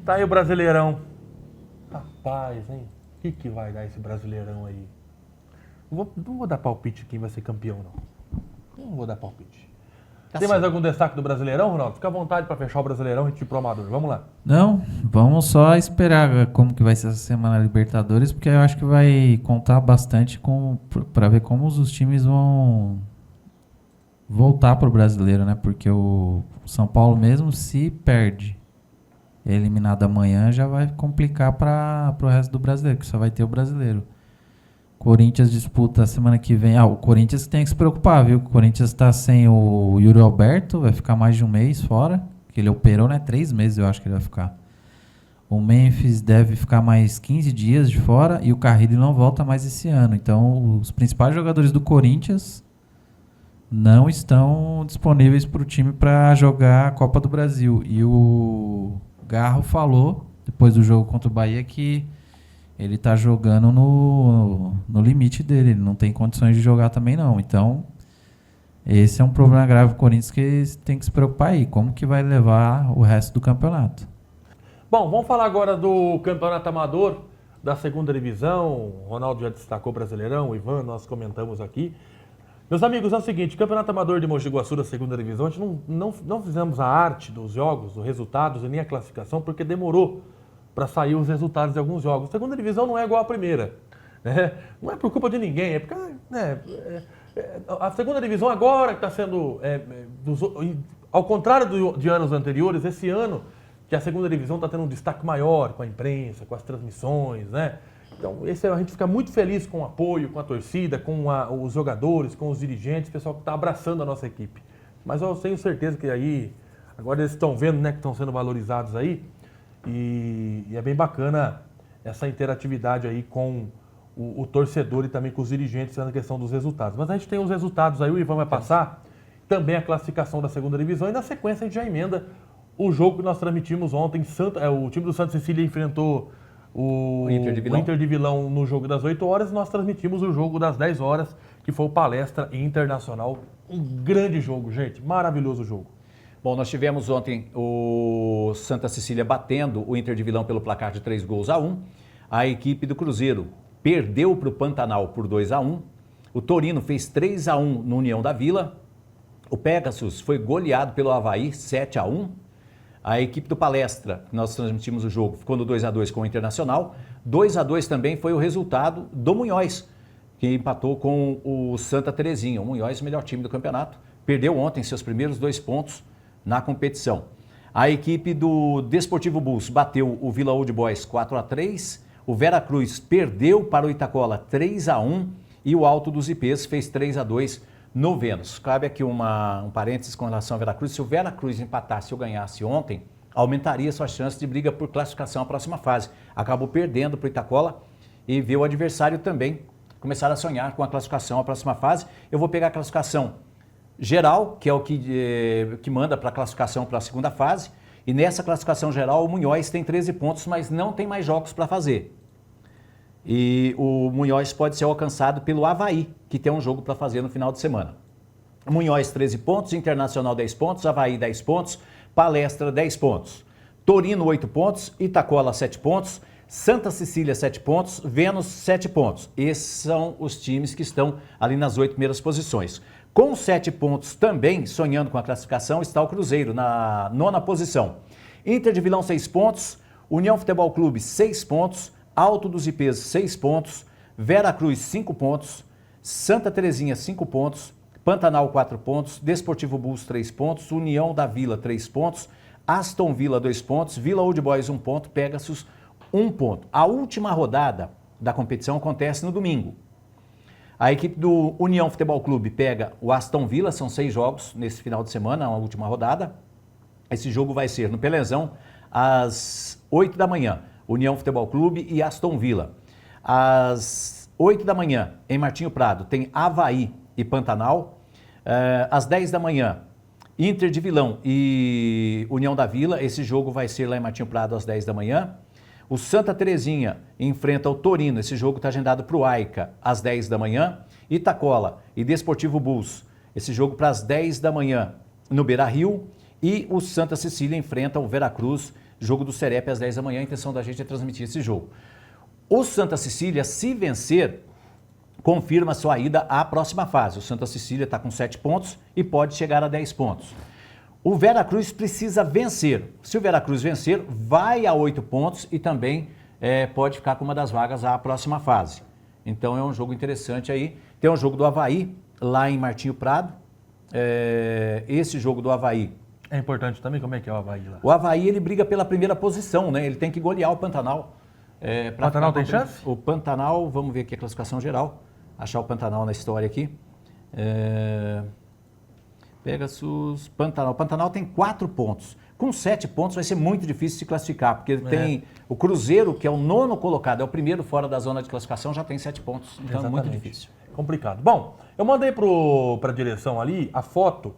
A: Tá aí o Brasileirão. Rapaz, hein? O que vai dar esse Brasileirão aí? Não vou dar palpite quem vai ser campeão, não. Não vou dar palpite. Tem mais algum destaque do Brasileirão, Ronaldo? Fica à vontade para fechar o Brasileirão e ir pro Amador. Vamos lá.
C: Não, vamos só esperar como que vai ser essa semana na Libertadores, porque eu acho que vai contar bastante para ver como os times vão voltar pro Brasileiro, né? Porque o São Paulo mesmo, se perde eliminado amanhã, já vai complicar para o resto do Brasileiro, que só vai ter o Brasileiro. Corinthians disputa semana que vem. O Corinthians tem que se preocupar, viu? O Corinthians está sem o Yuri Alberto, vai ficar mais de 1 mês fora, que ele operou, né? 3 meses eu acho que ele vai ficar. O Memphis deve ficar mais 15 dias de fora e o Carrillo não volta mais esse ano. Então, os principais jogadores do Corinthians não estão disponíveis para o time para jogar a Copa do Brasil. E o Garro falou, depois do jogo contra o Bahia, que ele tá jogando no limite dele, ele não tem condições de jogar também não. Então, esse é um problema grave do Corinthians que tem que se preocupar aí. Como que vai levar o resto do campeonato?
A: Bom, vamos falar agora do Campeonato Amador da segunda divisão. O Ronaldo já destacou o Brasileirão, o Ivan, nós comentamos aqui. Meus amigos, é o seguinte, Campeonato Amador de Mogi Guaçu da segunda divisão, a gente não fizemos a arte dos jogos, os resultados e nem a classificação, porque demorou para sair os resultados de alguns jogos. A segunda divisão não é igual à primeira, né? Não é por culpa de ninguém, é porque a segunda divisão agora que está sendo, ao contrário de anos anteriores, esse ano que a segunda divisão está tendo um destaque maior com a imprensa, com as transmissões, né? Então, a gente fica muito feliz com o apoio, com a torcida, com os jogadores, com os dirigentes, o pessoal que está abraçando a nossa equipe. Mas eu tenho certeza que aí, agora eles estão vendo, né, que estão sendo valorizados aí, e é bem bacana essa interatividade aí com o torcedor e também com os dirigentes na questão dos resultados. Mas a gente tem os resultados aí, o Ivan vai passar, também a classificação da segunda divisão, e na sequência a gente já emenda o jogo que nós transmitimos ontem. O time do Santa Cecília enfrentou o Inter de Vilão no jogo das 8 horas, e nós transmitimos o jogo das 10 horas, que foi o Palestra Internacional. Um grande jogo, gente, maravilhoso jogo.
B: Bom, nós tivemos ontem o Santa Cecília batendo o Inter de Vilão pelo placar de 3-1. A equipe do Cruzeiro perdeu para o Pantanal por 2-1. O Torino fez 3-1 no União da Vila. O Pegasus foi goleado pelo Avaí 7-1. A equipe do Palestra, que nós transmitimos o jogo, ficou no 2-2 com o Internacional. 2-2 também foi o resultado do Munhoz, que empatou com o Santa Terezinha. O Munhoz, o melhor time do campeonato, perdeu ontem seus primeiros 2 pontos na competição. A equipe do Desportivo Bulls bateu o Vila Old Boys 4-3. O Veracruz perdeu para o Itacola 3-1 e o Alto dos Ipês fez 3-2 no Vênus. Cabe aqui um parênteses com relação ao Veracruz. Se o Veracruz empatasse ou ganhasse ontem, aumentaria sua chance de briga por classificação à próxima fase. Acabou perdendo para o Itacola e viu o adversário também começar a sonhar com a classificação à próxima fase. Eu vou pegar a classificação geral, que é o que manda para a classificação para a segunda fase. E nessa classificação geral, o Munhoz tem 13 pontos, mas não tem mais jogos para fazer. E o Munhoz pode ser alcançado pelo Avaí, que tem um jogo para fazer no final de semana. Munhoz 13 pontos, Internacional 10 pontos, Avaí 10 pontos, Palestra 10 pontos. Torino 8 pontos, Itacola 7 pontos, Santa Cecília 7 pontos, Vênus 7 pontos. Esses são os times que estão ali nas 8 primeiras posições. Com 7 pontos também, sonhando com a classificação, está o Cruzeiro na 9ª posição. Inter de Vilão 6 pontos, União Futebol Clube 6 pontos, Alto dos Ipês 6 pontos, Veracruz 5 pontos, Santa Terezinha 5 pontos, Pantanal 4 pontos, Desportivo Bulls 3 pontos, União da Vila 3 pontos, Aston Villa 2 pontos, Vila Old Boys 1 ponto, Pegasus 1 ponto. A última rodada da competição acontece no domingo. A equipe do União Futebol Clube pega o Aston Villa, são 6 jogos nesse final de semana, a última rodada. Esse jogo vai ser no Pelezão, às 8 da manhã. União Futebol Clube e Aston Villa. Às 8 da manhã, em Martinho Prado, tem Avaí e Pantanal. Às 10 da manhã, Inter de Vilão e União da Vila. Esse jogo vai ser lá em Martinho Prado às 10 da manhã. O Santa Terezinha enfrenta o Torino. Esse jogo está agendado para o AICA às 10 da manhã. Itacola e Desportivo Bulls. Esse jogo para as 10 da manhã no Beira-Rio. E o Santa Cecília enfrenta o Veracruz. Jogo do Serep às 10 da manhã. A intenção da gente é transmitir esse jogo. O Santa Cecília, se vencer, confirma sua ida à próxima fase. O Santa Cecília está com 7 pontos e pode chegar a 10 pontos. O Veracruz precisa vencer. Se o Veracruz vencer, vai a 8 pontos e também pode ficar com uma das vagas à próxima fase. Então é um jogo interessante aí. Tem um jogo do Avaí lá em Martinho Prado. Esse jogo do Avaí
A: é importante também. Como é que é o Avaí lá?
B: O Avaí, ele briga pela primeira posição, né? Ele tem que golear o Pantanal.
A: O Pantanal tem chance?
B: O Pantanal, vamos ver aqui a classificação geral. Achar o Pantanal na história aqui. Pegasus, Pantanal. Pantanal tem 4 pontos. Com 7 pontos vai ser muito difícil se classificar, porque tem o Cruzeiro, que é o 9º colocado, é o primeiro fora da zona de classificação, já tem 7 pontos. Então é muito difícil.
A: Complicado. Bom, eu mandei para a direção ali a foto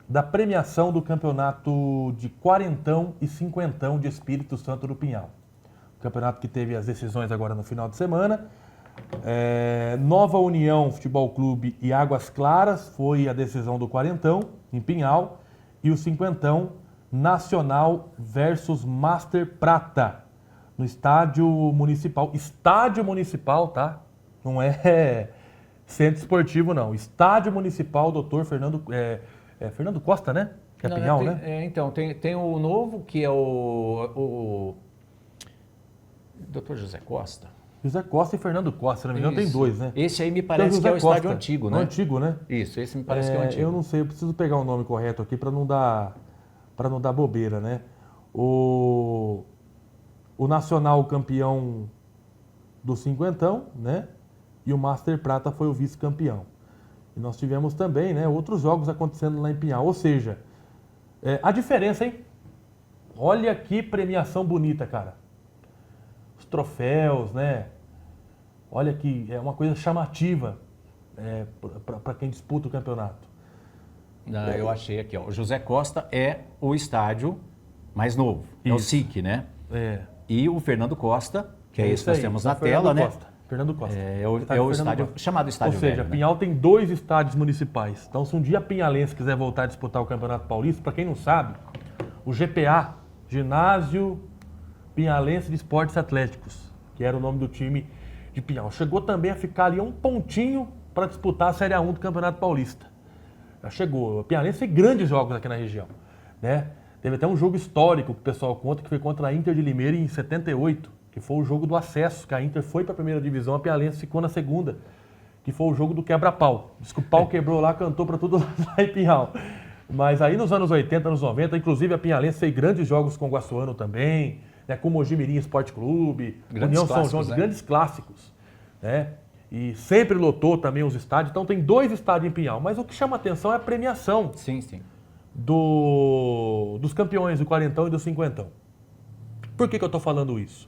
A: da premiação do campeonato de quarentão e cinquentão de Espírito Santo do Pinhal. O campeonato que teve as decisões agora no final de semana. Nova União Futebol Clube e Águas Claras foi a decisão do quarentão em Pinhal, e o cinquentão Nacional versus Master Prata no Estádio Municipal. Estádio Municipal, tá? Não é Centro Esportivo, não. Estádio Municipal, doutor Fernando Costa, né? Que é não, Pinhal, né?
B: Então, tem o novo, que é o doutor José Costa.
A: José Costa e Fernando Costa, se não me engano, tem 2, né?
B: Esse aí me parece que é o estádio antigo, né?
A: O antigo, né?
B: Isso, esse me parece que é o antigo.
A: Eu não sei, eu preciso pegar o nome correto aqui para não dar bobeira, né? O Nacional campeão do cinquentão, né? E o Master Prata foi o vice-campeão. E nós tivemos também, né, outros jogos acontecendo lá em Pinhal. Ou seja, a diferença, hein? Olha que premiação bonita, cara. Os troféus, né? Olha que é uma coisa chamativa para quem disputa o campeonato.
B: Não, eu achei aqui, ó. O José Costa é o estádio mais novo. É o
A: Isso.
B: SIC, né?
A: É.
B: E o Fernando Costa, que é esse que nós temos na
A: Fernando
B: tela, né?
A: Costa. Fernando Costa.
B: É o
A: Fernando
B: estádio
A: Costa.
B: chamado Estádio
A: Ou seja,
B: Velho, né?
A: Pinhal tem 2 estádios municipais. Então, se um dia a Pinhalense quiser voltar a disputar o Campeonato Paulista, para quem não sabe, o GPA, Ginásio Pinhalense de Esportes Atléticos, que era o nome do time de Pinhal, chegou também a ficar ali a um pontinho para disputar a Série A1 do Campeonato Paulista. Já chegou. A Pinhalense fez grandes jogos aqui na região, né? Teve até um jogo histórico que o pessoal conta, que foi contra a Inter de Limeira em 78, que foi o jogo do acesso, que a Inter foi para a primeira divisão, a Pinhalense ficou na segunda, que foi o jogo do quebra-pau. Diz que o pau quebrou lá, cantou para tudo lá em Pinhal. Mas aí nos anos 80, anos 90, inclusive a Pinhalense fez grandes jogos com o Guaçuano também, né, com o Mogi Mirim Esporte Clube,
B: Grandes
A: União São João,
B: clássicos, né?
A: grandes clássicos, né? E sempre lotou também os estádios. Então tem 2 estádios em Pinhal. Mas o que chama atenção é a premiação
B: Sim, sim.
A: dos campeões do quarentão e do cinquentão. Por que eu estou falando isso?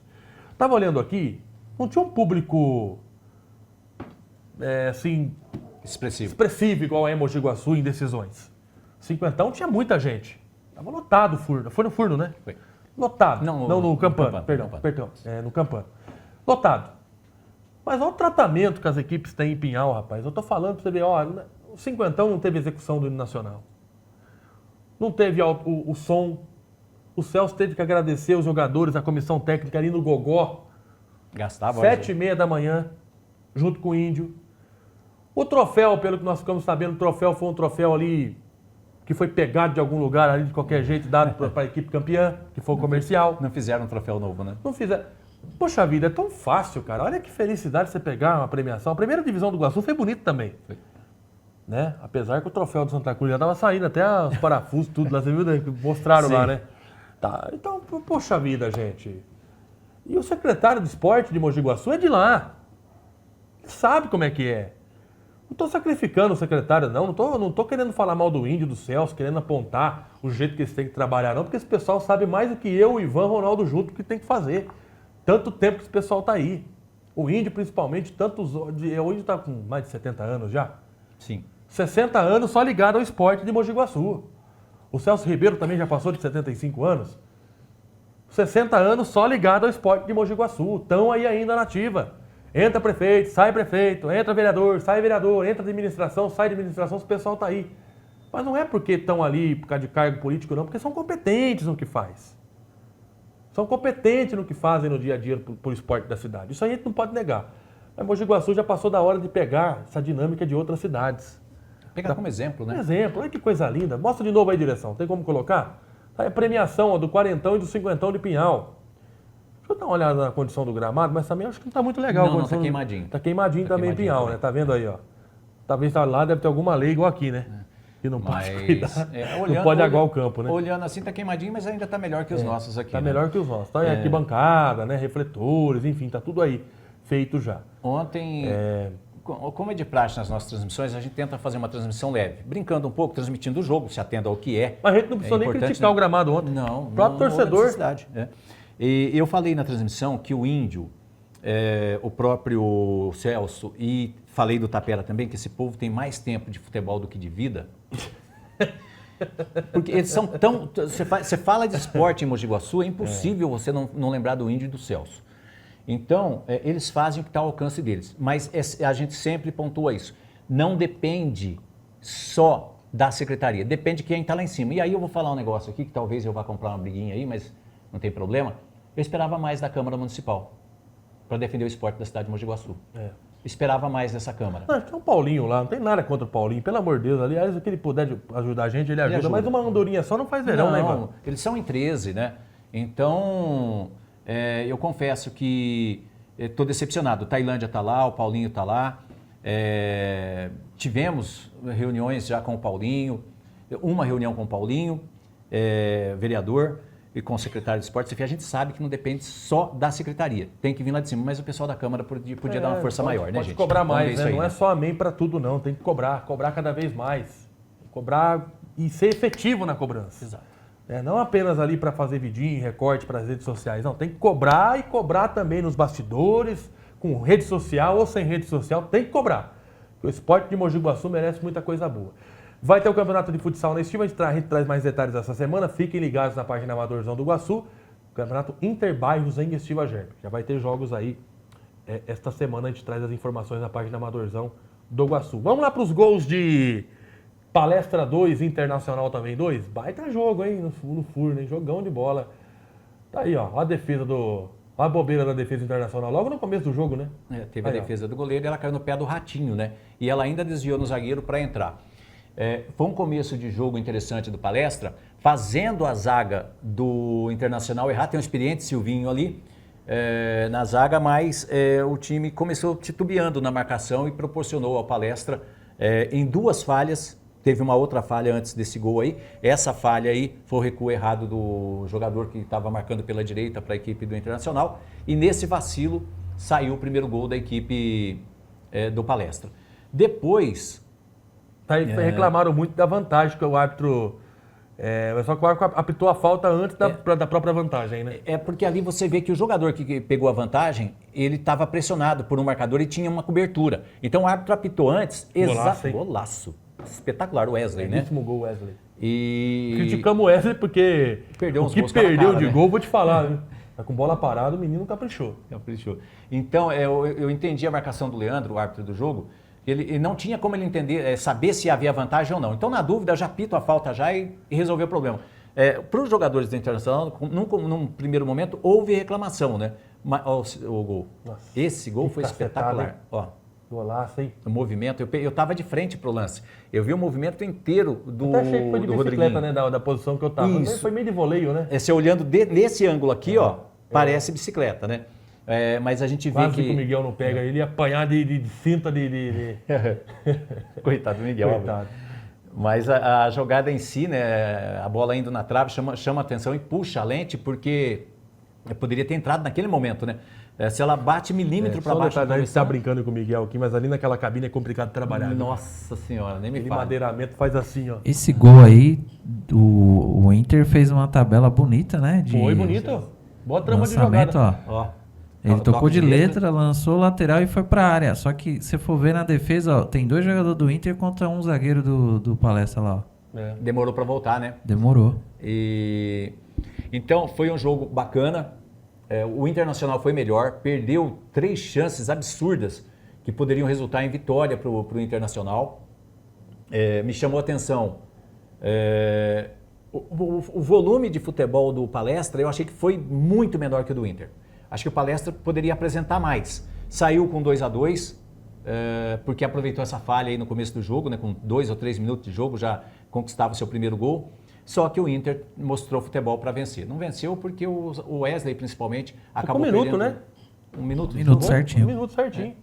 A: Estava olhando aqui, não tinha um público assim,
B: Expressivo.
A: expressivo igual a Mogi Guaçu em decisões. Cinquentão tinha muita gente. Estava lotado o Furno. Foi no Furno, né?
B: Foi.
A: Lotado.
B: Não,
A: Não, no
B: no
A: Campano.
B: Campano,
A: Perdão,
B: no Campano.
A: perdão. No Campano. Lotado. Mas olha o tratamento que as equipes têm em Pinhal, rapaz. Eu tô falando pra você ver, ó, o cinquentão não teve execução do hino nacional. Não teve o som. O Celso teve que agradecer os jogadores, a comissão técnica ali no Gogó,
B: Gastava.
A: 7h30 da manhã, junto com o Índio. O troféu, pelo que nós ficamos sabendo, o troféu foi um troféu ali que foi pegado de algum lugar ali, de qualquer jeito, dado para a equipe campeã, que foi o comercial.
B: Não fizeram um troféu novo, né?
A: Não fizeram. Poxa vida, é tão fácil, cara. Olha que felicidade você pegar uma premiação. A primeira divisão do Guaçu foi bonito também.
B: Foi.
A: Né? Apesar que o troféu do Santa Cruz já estava saindo, até os parafusos, tudo lá, você viu, né? Que mostraram
B: Sim.
A: lá, né? Tá, então, poxa vida, gente. E o secretário de esporte de Mogi Guaçu é de lá. Ele sabe como é que é. Não estou sacrificando o secretário, não. Não tô querendo falar mal do Índio, do Celso, querendo apontar o jeito que eles têm que trabalhar, não. Porque esse pessoal sabe mais do que eu, o Ivan, Ronaldo junto, o que tem que fazer. Tanto tempo que esse pessoal está aí. O Índio, principalmente, o Índio está com mais de 70 anos já.
B: Sim.
A: 60 anos só ligado ao esporte de Mogi Guaçu. O Celso Ribeiro também já passou de 75 anos. 60 anos só ligado ao esporte de Mogi Guaçu. Estão aí ainda na ativa. Entra prefeito, entra vereador, entra administração, sai administração, esse pessoal está aí. Mas não é porque estão ali por causa de cargo político, não, porque são competentes no que faz. São competentes no que fazem no dia a dia por esporte da cidade. Isso a gente não pode negar. Mas Mogi Guaçu já passou da hora de pegar essa dinâmica de outras cidades.
B: Pegar como exemplo,
A: Um
B: né?
A: exemplo, olha que coisa linda. Mostra de novo aí a direção, tem como colocar? Tá aí a premiação ó, do quarentão e do cinquentão de Pinhal. Deixa eu dar uma olhada na condição do gramado, mas também acho que não está muito legal.
B: Não,
A: a
B: não,
A: condição
B: tá queimadinho.
A: Está queimadinho
B: Tá
A: também em
B: queimadinho
A: Pinhal,
B: também.
A: né? Tá vendo aí, ó. Talvez lá deve ter alguma lei igual aqui, né? Que não pode cuidar, não pode aguar o campo, né?
B: Olhando assim tá queimadinho, mas ainda tá melhor que os nossos aqui.
A: Tá
B: né?
A: melhor que os nossos. Tá aí arquibancada, né? Refletores, enfim, tá tudo aí feito já.
B: Ontem, como é de praxe nas nossas transmissões, a gente tenta fazer uma transmissão leve, brincando um pouco, transmitindo o jogo, se atenda ao que é.
A: Mas a gente não precisou nem
B: importante,
A: criticar
B: né?
A: o gramado ontem.
B: Não,
A: O próprio
B: não houve
A: torcedor.
B: necessidade, né? E eu falei na transmissão que o Índio, o próprio Celso, e falei do Tapera também, que esse povo tem mais tempo de futebol do que de vida. Porque eles são tão... Você fala de esporte em Mogi Guaçu, é impossível você não lembrar do Índio e do Celso. Então, eles fazem o que está ao alcance deles. Mas a gente sempre pontua isso. Não depende só da secretaria, depende de quem está lá em cima. E aí eu vou falar um negócio aqui, que talvez eu vá comprar uma briguinha aí, mas não tem problema. Eu esperava mais da Câmara Municipal para defender o esporte da cidade de Mogi Guaçu. Esperava mais dessa Câmara.
A: Não, tem um Paulinho lá, não tem nada contra o Paulinho, pelo amor de Deus. Aliás, se ele puder ajudar a gente, ele ajuda. Mas uma andorinha só não faz verão, né, Ivan?
B: Eles são em 13, né? Então, eu confesso que estou decepcionado. O Tailândia está lá, o Paulinho está lá. Tivemos reuniões já com o Paulinho, uma reunião com o Paulinho, vereador. e com o secretário de esportes, a gente sabe que não depende só da secretaria. Tem que vir lá de cima, mas o pessoal da Câmara podia dar uma força maior, né, gente?
A: Pode cobrar
B: Vamos ver
A: mais,
B: isso
A: né?
B: aí,
A: Não é
B: né?
A: só amém para tudo, não. Tem que cobrar cada vez mais. Cobrar e ser efetivo na cobrança.
B: Exato.
A: Não apenas ali para fazer vidinho, recorte para as redes sociais. Não, tem que cobrar e cobrar também nos bastidores, com rede social ou sem rede social, tem que cobrar. O esporte de Mogi Guaçu merece muita coisa boa. Vai ter o campeonato de futsal na estima, a gente traz mais detalhes essa semana. Fiquem ligados na página Amadorzão do Guaçu. Campeonato Interbairros em Estiva Germe. Já vai ter jogos aí. Esta semana a gente traz as informações na página Amadorzão do Guaçu. Vamos lá para os gols de Palestra 2, Internacional também 2. Baita jogo, hein? No Furno, hein? Jogão de bola. Tá aí, ó. A defesa Olha a bobeira da defesa internacional, logo no começo do jogo, né?
B: Teve aí, a defesa do goleiro e ela caiu no pé do Ratinho, né? E ela ainda desviou no zagueiro para entrar. Foi um começo de jogo interessante do Palestra, fazendo a zaga do Internacional errar. Tem um experiente Silvinho ali na zaga, mas o time começou titubeando na marcação e proporcionou ao Palestra em 2 falhas. Teve uma outra falha antes desse gol aí. Essa falha aí foi o recuo errado do jogador que estava marcando pela direita para a equipe do Internacional. E nesse vacilo saiu o primeiro gol da equipe do Palestra. Depois...
A: Reclamaram muito da vantagem que o árbitro... só que o árbitro apitou a falta antes da própria vantagem, né?
B: Porque ali você vê que o jogador que pegou a vantagem, ele estava pressionado por um marcador e tinha uma cobertura. Então o árbitro apitou antes. Golaço. Espetacular o Wesley, né?
A: Belíssimo gol, Wesley.
B: E...
A: Criticamos o Wesley porque
B: Perdeu uns
A: o que
B: gols com a
A: perdeu
B: cara,
A: de
B: né?
A: gol, vou te falar, né? Tá com bola parada, o menino caprichou.
B: Então, eu entendi a marcação do Leandro, o árbitro do jogo. Ele não tinha como ele entender, saber se havia vantagem ou não. Então, na dúvida, já pito a falta já e resolveu o problema. Para os jogadores do Internacional, num primeiro momento, houve reclamação, né? O gol.
A: Nossa,
B: esse gol foi espetacular. Ó,
A: golaço, hein?
B: o movimento, eu estava de frente pro lance. Eu vi o movimento inteiro do
A: Até achei que foi de bicicleta,
B: Rodriguinho.
A: né? Da posição que eu tava.
B: Isso.
A: Foi meio de voleio, né?
B: Você olhando nesse ângulo aqui, ó, parece bicicleta, né? Mas a gente vê
A: Quase que o
B: que...
A: Miguel não pega. Ele ia apanhar de cinta
B: Coitado do Miguel.
A: Coitado.
B: Mas a jogada em si, né, a bola indo na trave, chama atenção e puxa a lente, porque poderia ter entrado naquele momento, né? Se ela bate milímetro para baixo...
A: A gente tá brincando com o Miguel aqui, mas ali naquela cabine é complicado de trabalhar.
B: Nossa senhora, nem me
A: Aquele
B: fala.
A: madeiramento faz assim, ó.
C: Esse gol aí, o Inter fez uma tabela bonita, né?
A: Foi bonito. Boa trama de
C: lançamento,
A: jogada.
B: Ó.
C: Ele tocou
B: Toque
C: de
B: de
C: letra, lançou lateral e foi pra área. Só que se for ver na defesa, ó, tem 2 jogadores do Inter contra um zagueiro do Palestra lá, ó.
B: Demorou para voltar, né?
C: Demorou.
B: Então, foi um jogo bacana. O Internacional foi melhor, perdeu 3 chances absurdas que poderiam resultar em vitória para o Internacional. Me chamou a atenção o volume de futebol do Palestra. Eu achei que foi muito menor que o do Inter. Acho que o Palestra poderia apresentar mais. Saiu com 2-2, porque aproveitou essa falha aí no começo do jogo, né, com 2 ou 3 minutos de jogo, já conquistava o seu primeiro gol. Só que o Inter mostrou futebol para vencer. Não venceu porque o Wesley, principalmente, acabou
A: minuto,
B: perdendo...
A: né?
B: Um minuto.
C: Um minuto certinho.
A: Um minuto certinho.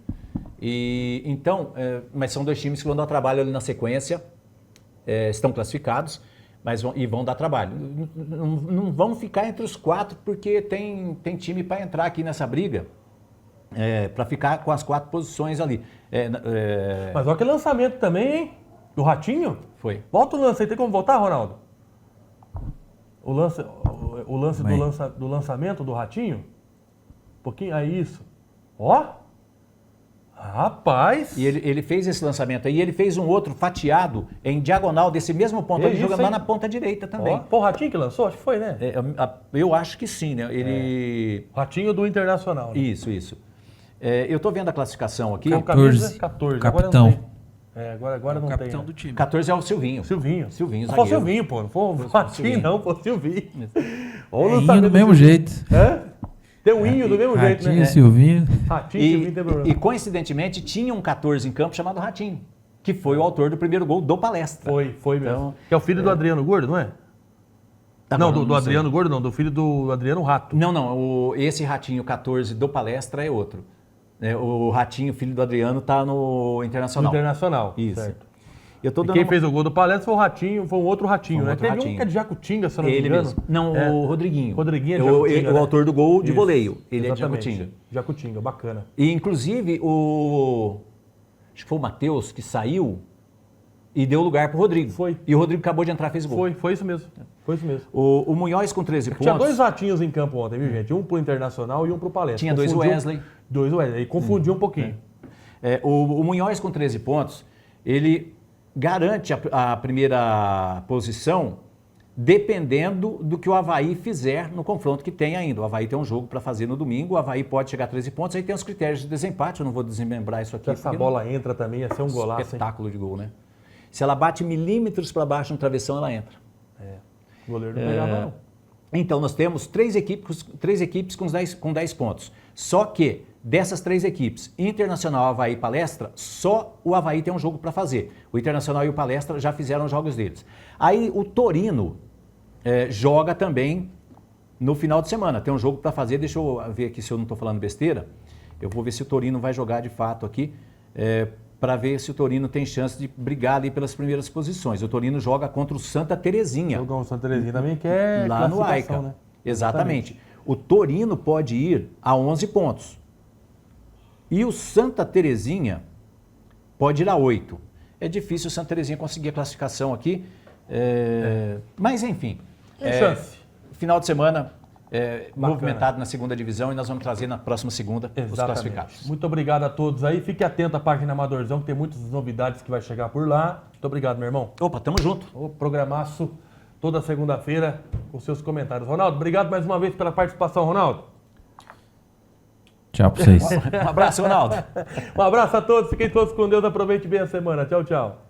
B: Então, mas são 2 times que vão dar trabalho ali na sequência, estão classificados, mas vão dar trabalho. Não vão ficar entre os 4 porque tem time para entrar aqui nessa briga, para ficar com as 4 posições ali.
A: Mas olha que lançamento também, hein? Do Ratinho.
B: Foi.
A: Volta o lance aí, tem como voltar, Ronaldo? O lance do lançamento do Ratinho? Um pouquinho, aí isso. Ó! Rapaz!
B: E ele fez esse lançamento aí, e ele fez um outro fatiado em diagonal desse mesmo ponto, ele jogando lá na ponta direita também.
A: Foi o Ratinho que lançou? Acho que foi, né?
B: Eu acho que sim, né?
A: Ratinho do Internacional. Né?
B: Isso. Eu estou vendo a classificação aqui.
A: 14.
C: Capitão.
A: Agora não tem.
C: Capitão do time.
B: 14 é o Silvinho.
A: Silvinho,
B: zagueiro.
A: Foi o Silvinho, pô. Não foi o Ratinho, não. Foi o Silvinho.
C: Inho do mesmo jeito.
A: Tem um Inho do mesmo jeito,
C: Ratinho,
A: né?
C: Silvinho.
A: Ratinho, Silvinho tem problema.
B: E coincidentemente tinha um 14 em campo chamado Ratinho, que foi o autor do primeiro gol do Palestra.
A: Foi mesmo.
B: Então,
A: que é o filho do Adriano Gordo, não é? Não, do Adriano Gordo não, do filho do Adriano Rato.
B: Não, esse Ratinho 14 do Palestra é outro. O Ratinho, filho do Adriano, está no Internacional.
A: No Internacional,
B: Isso.
A: certo.
B: Eu tô
A: E
B: dando
A: quem
B: uma-
A: fez o gol do Palestra foi o Ratinho, foi um outro Ratinho,
B: Foi um
A: né?
B: outro
A: Teve
B: Ratinho.
A: um que é de Jacutinga, se eu não me
B: Ele
A: engano.
B: mesmo. Não,
A: É.
B: o Rodriguinho.
A: Rodriguinho é de
B: o,
A: Jacutinga,
B: o
A: né?
B: autor do gol de
A: Isso,
B: voleio. Ele
A: exatamente.
B: é de Jacutinga.
A: Jacutinga, bacana.
B: E, inclusive, acho que foi o Matheus que saiu e deu lugar pro Rodrigo.
A: Foi.
B: E o Rodrigo acabou de entrar e fez o gol.
A: Foi isso mesmo. Foi isso mesmo.
B: O Munhoz com 13 pontos.
A: Tinha dois Ratinhos em campo ontem, viu, gente? Um pro Internacional e um pro Palestra.
B: Tinha dois
A: Confundiu-
B: Wesley.
A: Dois Wesley. E confundiu um pouquinho.
B: O Munhoz com 13 pontos, ele garante a primeira posição dependendo do que o Avaí fizer no confronto que tem ainda. O Avaí tem um jogo para fazer no domingo, o Avaí pode chegar a 13 pontos, aí tem os critérios de desempate, eu não vou desmembrar isso aqui.
A: Se essa
B: porque
A: bola entra também, ia ser um golaço, hein?
B: espetáculo de gol, né? Se ela bate milímetros para baixo no travessão, ela entra.
A: O goleiro não pegava, não.
B: Então, nós temos três equipes com 10 pontos. Só que, dessas três equipes, Internacional, Avaí e Palestra, só o Avaí tem um jogo para fazer. O Internacional e o Palestra já fizeram os jogos deles. Aí, o Torino joga também no final de semana. Tem um jogo para fazer, deixa eu ver aqui se eu não estou falando besteira. Eu vou ver se o Torino vai jogar de fato aqui, para ver se o Torino tem chance de brigar ali pelas primeiras posições. O Torino joga contra o Santa Terezinha.
A: Jogão o Santa Terezinha também, que é
B: Lá no
A: classificação,
B: AICA.
A: né?
B: Exatamente. O Torino pode ir a 11 pontos. E o Santa Terezinha pode ir a 8. É difícil o Santa Terezinha conseguir a classificação aqui. Mas, enfim.
A: Tem chance.
B: Final de semana movimentado na segunda divisão e nós vamos trazer na próxima segunda os classificados.
A: Muito obrigado a todos aí. Fique atento à página Amadorzão, que tem muitas novidades que vai chegar por lá. Muito obrigado, meu irmão.
B: Opa, tamo junto.
A: O programaço toda segunda-feira com seus comentários. Ronaldo, obrigado mais uma vez pela participação, Ronaldo.
C: Tchau pra vocês.
B: Um abraço, Ronaldo.
A: Um abraço a todos, fiquem todos com Deus, aproveite bem a semana. Tchau, tchau.